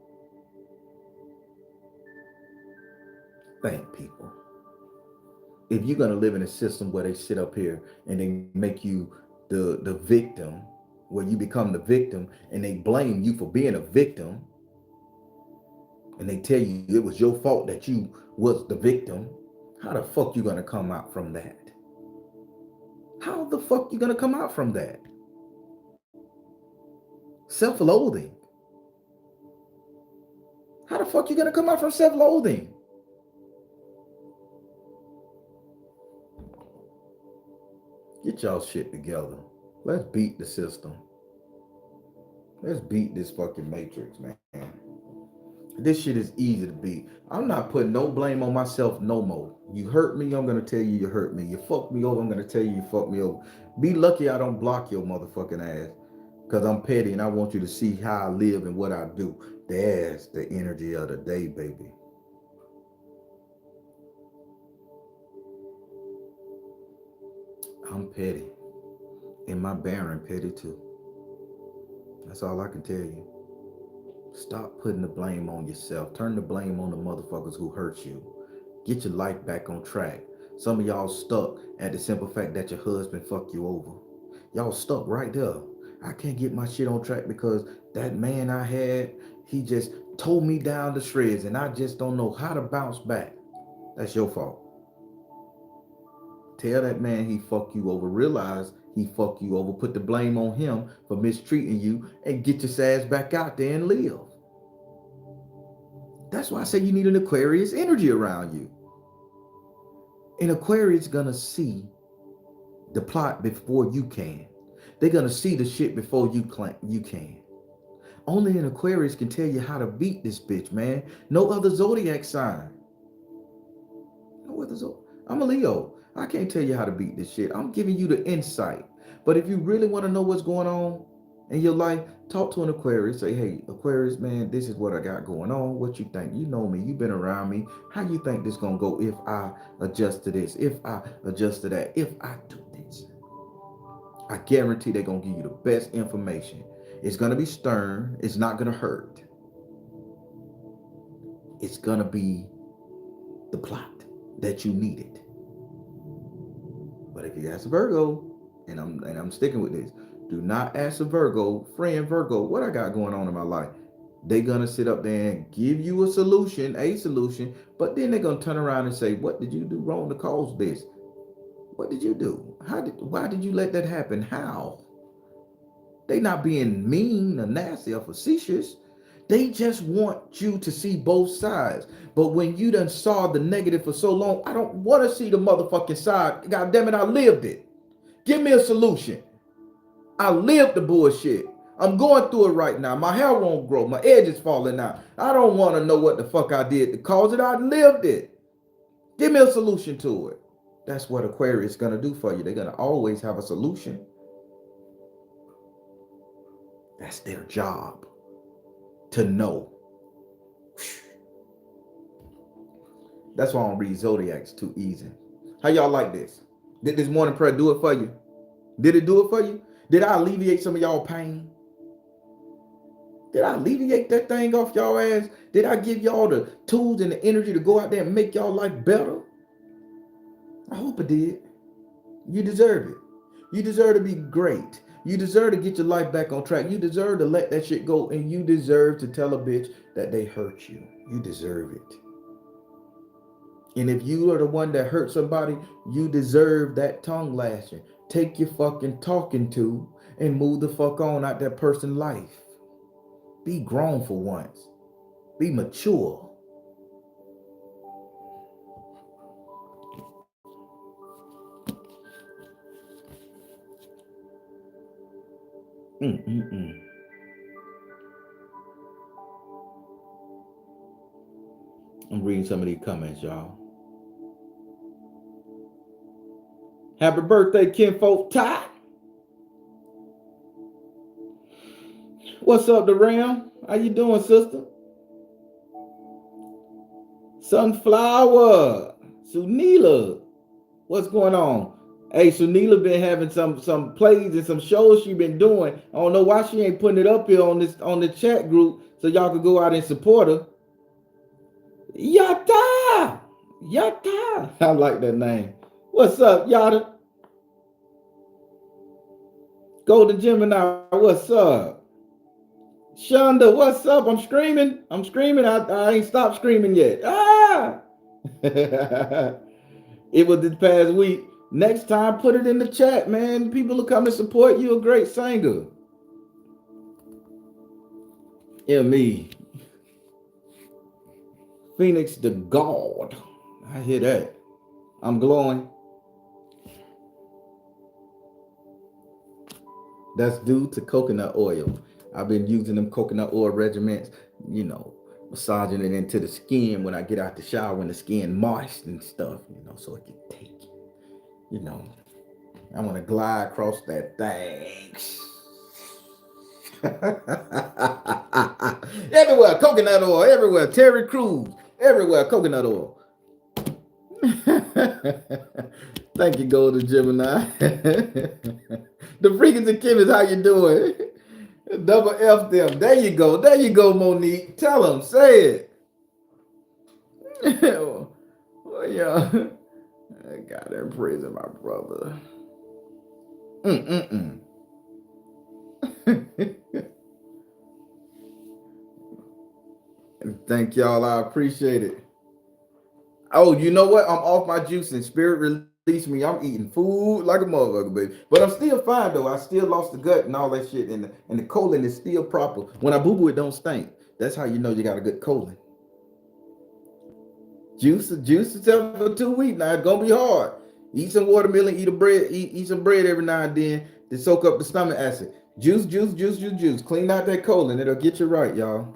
[SPEAKER 1] Thank people. If you're gonna live in a system where they sit up here and they make you the victim, where you become the victim and they blame you for being a victim, and they tell you it was your fault that you was the victim, how the fuck you gonna come out from that? How the fuck you gonna come out from that? Self-loathing. How the fuck you gonna come out from self-loathing? Get y'all shit together. Let's beat the system. Let's beat this fucking matrix, man. This shit is easy to beat. I'm not putting no blame on myself no more. You hurt me, I'm gonna tell you you hurt me. You fucked me over, I'm gonna tell you you fucked me over. Be lucky I don't block your motherfucking ass. Cause I'm petty and I want you to see how I live and what I do. That's the energy of the day, baby. I'm petty. And my Baron petty too. That's all I can tell you. Stop putting the blame on yourself. Turn the blame on the motherfuckers who hurt you. Get your life back on track. Some of y'all stuck at the simple fact that your husband fucked you over. Y'all stuck right there. I can't get my shit on track because that man I had, he just tore me down to shreds and I just don't know how to bounce back. That's your fault. Tell that man he fucked you over. Realize he fucked you over. Put the blame on him for mistreating you and get your ass back out there and live. That's why I say you need an Aquarius energy around you. An Aquarius gonna see the plot before you can. They're gonna see the shit before you can. Only an Aquarius can tell you how to beat this bitch, man. No other zodiac sign. No other zodiac. I'm a Leo. I can't tell you how to beat this shit. I'm giving you the insight. But if you really want to know what's going on in your life, talk to an Aquarius. Say, hey, Aquarius, man, this is what I got going on. What you think? You know me. You've been around me. How you think this gonna go if I adjust to this? If I adjust to that? If I do this? I guarantee they're gonna give you the best information. It's gonna be stern. It's not gonna hurt. It's gonna be the plot that you needed. But if you ask a Virgo, and I'm sticking with this, do not ask a Virgo, friend Virgo, what I got going on in my life. They're gonna sit up there and give you a solution, but then they're gonna turn around and say, what did you do wrong to cause this? What did you do? Why did you let that happen? How? They not being mean or nasty or facetious. They just want you to see both sides. But when you done saw the negative for so long, I don't want to see the motherfucking side. God damn it, I lived it. Give me a solution. I lived the bullshit. I'm going through it right now. My hair won't grow. My edge is falling out. I don't want to know what the fuck I did to cause it. I lived it. Give me a solution to it. That's what Aquarius is going to do for you. They're going to always have a solution. That's their job. To know. That's why I don't read zodiacs too easy. How y'all like this? Did this morning prayer do it for you? Did it do it for you? Did I alleviate some of y'all pain? Did I alleviate that thing off y'all ass? Did I give y'all the tools and the energy to go out there and make y'all life better? I hope it did. You deserve it. You deserve to be great. You deserve to get your life back on track. You deserve to let that shit go. And you deserve to tell a bitch that they hurt you. You deserve it. And if you are the one that hurt somebody, you deserve that tongue lashing. Take your fucking talking to and move the fuck on out that person's life. Be grown for once. Be mature. I'm reading some of these comments, y'all. Happy birthday, kinfolk Ty. What's up, the Ram? How you doing, sister? Sunflower. Sunila. What's going on? Hey, Sunila been having some plays and some shows she been doing. I don't know why she ain't putting it up here on the chat group so y'all can go out and support her. Yata! Yata! I like that name. What's up, Yata? Golden Gemini, what's up? Shonda, what's up? I'm screaming. I ain't stopped screaming yet. Ah! It was this past week. Next time, put it in the chat, man. People will come and support you. A great singer. Yeah, me. Phoenix the God. I hear that. I'm glowing. That's due to coconut oil. I've been using them coconut oil regimens, massaging it into the skin when I get out the shower when the skin moist and stuff, so it can take, you know. I want to glide across that thing. Everywhere, coconut oil, everywhere. Terry Crews, everywhere, coconut oil. Thank you, Golden Gemini. The freakers and Kimmys, how you doing? Double F them. There you go. There you go, Monique. Tell them. Say it. Well, yeah. God, they're praising my brother. Mm-mm-mm. Thank y'all. I appreciate it. Oh, you know what? I'm off my juice and spirit release me. I'm eating food like a motherfucker, baby. But I'm still fine though. I still lost the gut and all that shit, and the colon is still proper. When I boo boo, it don't stink. That's how you know you got a good colon. Juice itself for 2 weeks now. It's gonna be hard. Eat some watermelon, eat some bread every now and then to soak up the stomach acid. Juice. Clean out that colon. It'll get you right, y'all.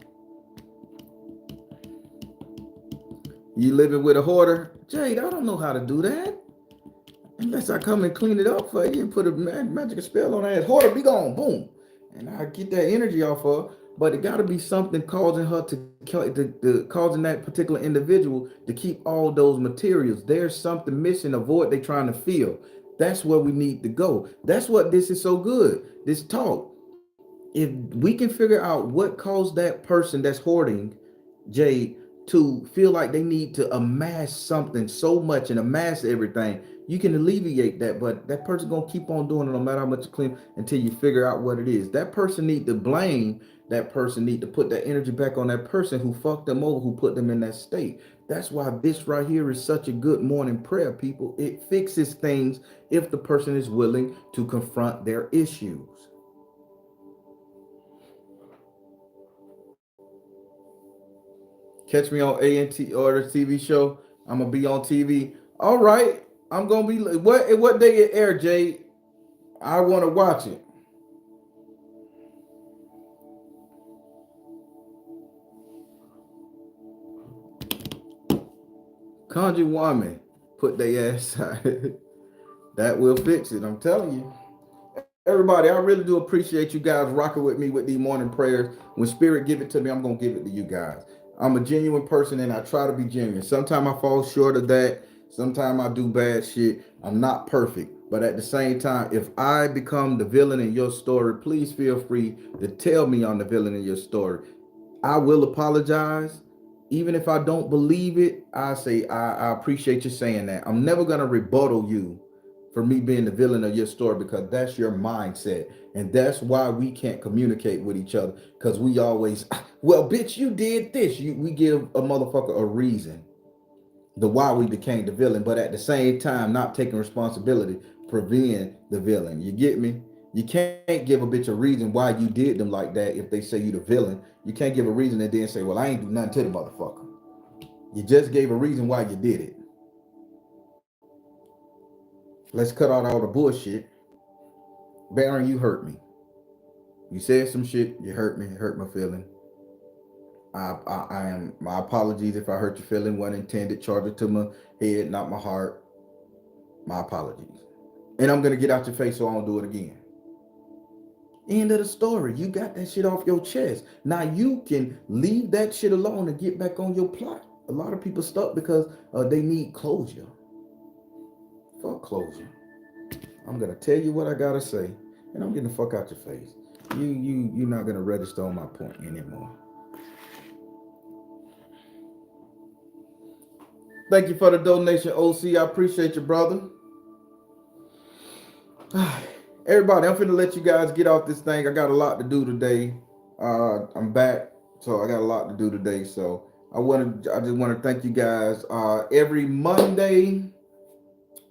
[SPEAKER 1] You living with a hoarder? Jade, I don't know how to do that. Unless I come and clean it up for you and put a magic spell on her ass. Hoarder, be gone, boom. And I get that energy off her. But it got to be something causing her causing that particular individual to keep all those materials. There's something missing, a void they're trying to fill. That's where we need to go. That's what this is so good. This talk. If we can figure out what caused that person that's hoarding, Jade, to feel like they need to amass something so much and amass everything, you can alleviate that. But that person gonna keep on doing it no matter how much you clean until you figure out what it is. That person need to blame. That person need to put that energy back on that person who fucked them over, who put them in that state. That's why this right here is such a good morning prayer, people. It fixes things if the person is willing to confront their issues. Catch me on ANT or the TV show. I'm gonna be on TV. All right, I'm gonna be. What day it air, Jay? I want to watch it. Conjure woman, put their ass out. That will fix it. I'm telling you. Everybody, I really do appreciate you guys rocking with me with these morning prayers. When spirit give it to me, I'm gonna give it to you guys. I'm a genuine person and I try to be genuine. Sometimes I fall short of that. Sometimes I do bad shit. I'm not perfect. But at the same time, if I become the villain in your story, please feel free to tell me I'm the villain in your story. I will apologize. Even if I don't believe it, I say I appreciate you saying that. I'm never gonna rebuttal you for me being the villain of your story because that's your mindset. And that's why we can't communicate with each other. Because we always, well, bitch, you did this. We give a motherfucker a reason the why we became the villain, but at the same time, not taking responsibility for being the villain. You get me? You can't give a bitch a reason why you did them like that if they say you the villain. You can't give a reason and then say, well, I ain't do nothing to the motherfucker. You just gave a reason why you did it. Let's cut out all the bullshit. Baron, you hurt me. You said some shit. You hurt me. Hurt my feeling. I am. My apologies if I hurt your feeling. Wasn't intended. Charge it to my head, not my heart. My apologies. And I'm gonna get out your face so I don't do it again. End of the story. You got that shit off your chest. Now you can leave that shit alone and get back on your plot. A lot of people stuck because they need closure. Fuck closure. I'm gonna tell you what I gotta say, and I'm getting the fuck out your face. You're not gonna register on my point anymore. Thank you for the donation, OC. I appreciate you, brother. Everybody, I'm finna let you guys get off this thing. I got a lot to do today. I'm back, so I got a lot to do today. So I just want to thank you guys. Every Monday,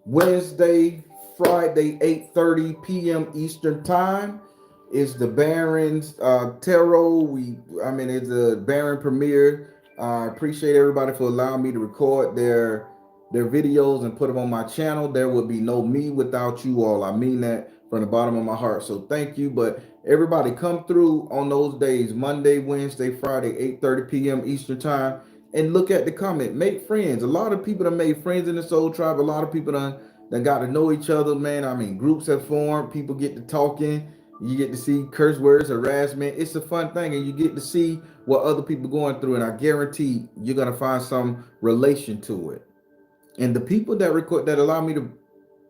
[SPEAKER 1] Wednesday, Friday, 8:30 p.m. Eastern Time is the Baron's Tarot. It's a Baron premiere. I appreciate everybody for allowing me to record their videos and put them on my channel. There would be no me without you all. I mean that from the bottom of my heart. So thank you. But everybody come through on those days, Monday, Wednesday, Friday, 8:30 p.m. Eastern time, and look at the comment. Make friends. A lot of people that made friends in the Soul Tribe. A lot of people that got to know each other, man. I mean, groups have formed. People get to talking. You get to see curse words, harassment. It's a fun thing, and you get to see what other people going through. And I guarantee you're gonna find some relation to it. And the people that record that allow me to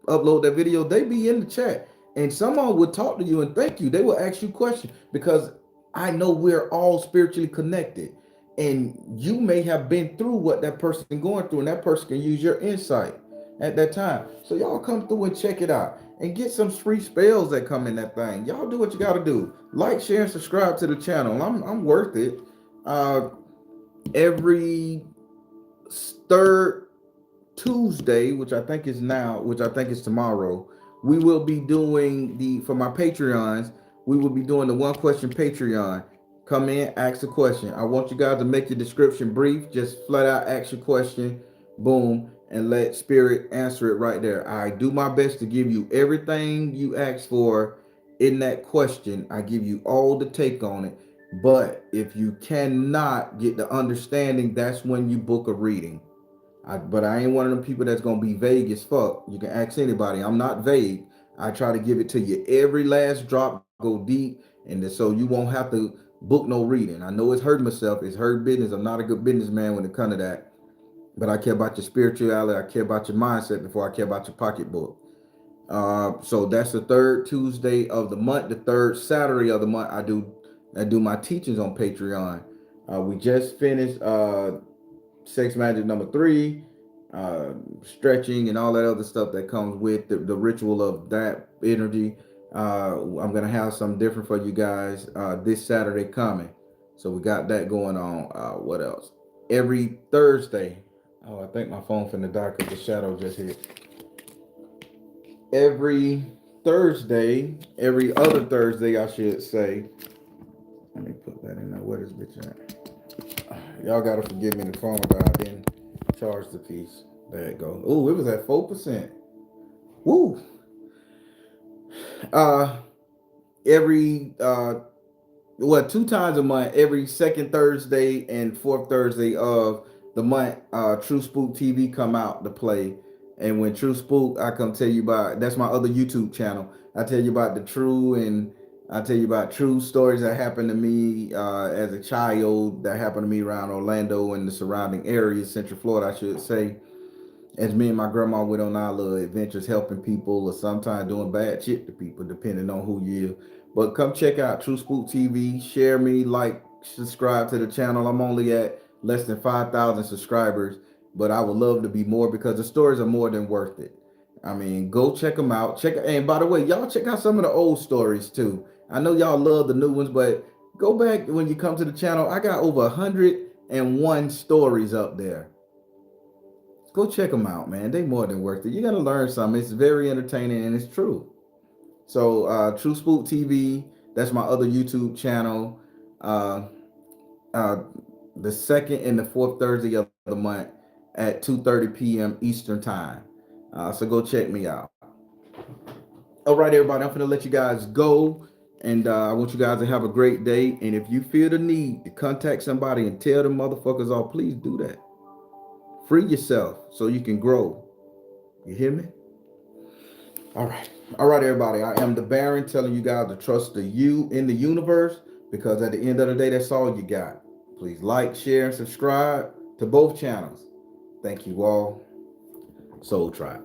[SPEAKER 1] upload that video, they be in the chat, and someone would talk to you and thank you. They will ask you questions because I know we're all spiritually connected, and you may have been through what that person going through, and that person can use your insight at that time. So y'all come through and check it out and get some free spells that come in that thing. Y'all do what you got to do. Like, share, and subscribe to the channel. I'm worth it. Uh, every third Tuesday, which I think is tomorrow, we will be doing for my Patreons, we will be doing the one question Patreon. Come in, ask a question. I want you guys to make your description brief. Just flat out ask your question, boom, and let Spirit answer it right there. I do my best to give you everything you ask for in that question. I give you all the take on it. But if you cannot get the understanding, that's when you book a reading. But I ain't one of them people that's gonna be vague as fuck. You can ask anybody. I'm not vague. I try to give it to you every last drop, go deep, and so you won't have to book no reading. I know it's hurt myself. It's hurt business. I'm not a good businessman when it comes to that. But I care about your spirituality. I care about your mindset before I care about your pocketbook. So that's the third Tuesday of the month. The third Saturday of the month, I do my teachings on Patreon. We just finished sex magic number 3, stretching and all that other stuff that comes with the ritual of that energy. I'm gonna have something different for you guys this Saturday coming. So we got that going on. What else? Every Thursday. Oh, I think my phone finna die because the shadow just hit. Every Thursday, every other Thursday, I should say. Let me put that in there. Where this bitch at? Y'all gotta forgive me. The phone died. I didn't charge the piece. There it go. Oh, it was at 4%. Woo. Uh, every 2 times a month, every second Thursday and fourth Thursday of the month, True Spook TV come out to play. And when True Spook, I come tell you about, that's my other YouTube channel. I tell you about the true, and I tell you about true stories that happened to me as a child, that happened to me around Orlando and the surrounding areas, Central Florida, I should say. As me and my grandma went on our little adventures helping people, or sometimes doing bad shit to people, depending on who you are. But come check out True Spook TV. Share me, like, subscribe to the channel. I'm only at less than 5,000 subscribers, but I would love to be more because the stories are more than worth it. I mean, go check them out. And by the way, y'all check out some of the old stories too. I know y'all love the new ones, but go back when you come to the channel. I got over 101 stories up there. Go check them out, man. They more than worth it. You're gonna learn something. It's very entertaining and it's true. So True Spook TV, that's my other YouTube channel. Uh, uh, the second and the fourth Thursday of the month at 2:30 p.m. Eastern time. So go check me out. All right, everybody, I'm gonna let you guys go. And I want you guys to have a great day. And if you feel the need to contact somebody and tell them motherfuckers off, please do that. Free yourself so you can grow. You hear me? All right. All right, everybody. I am the Baron telling you guys to trust the you in the universe, because at the end of the day, that's all you got. Please like, share, and subscribe to both channels. Thank you all. Soul Tribe.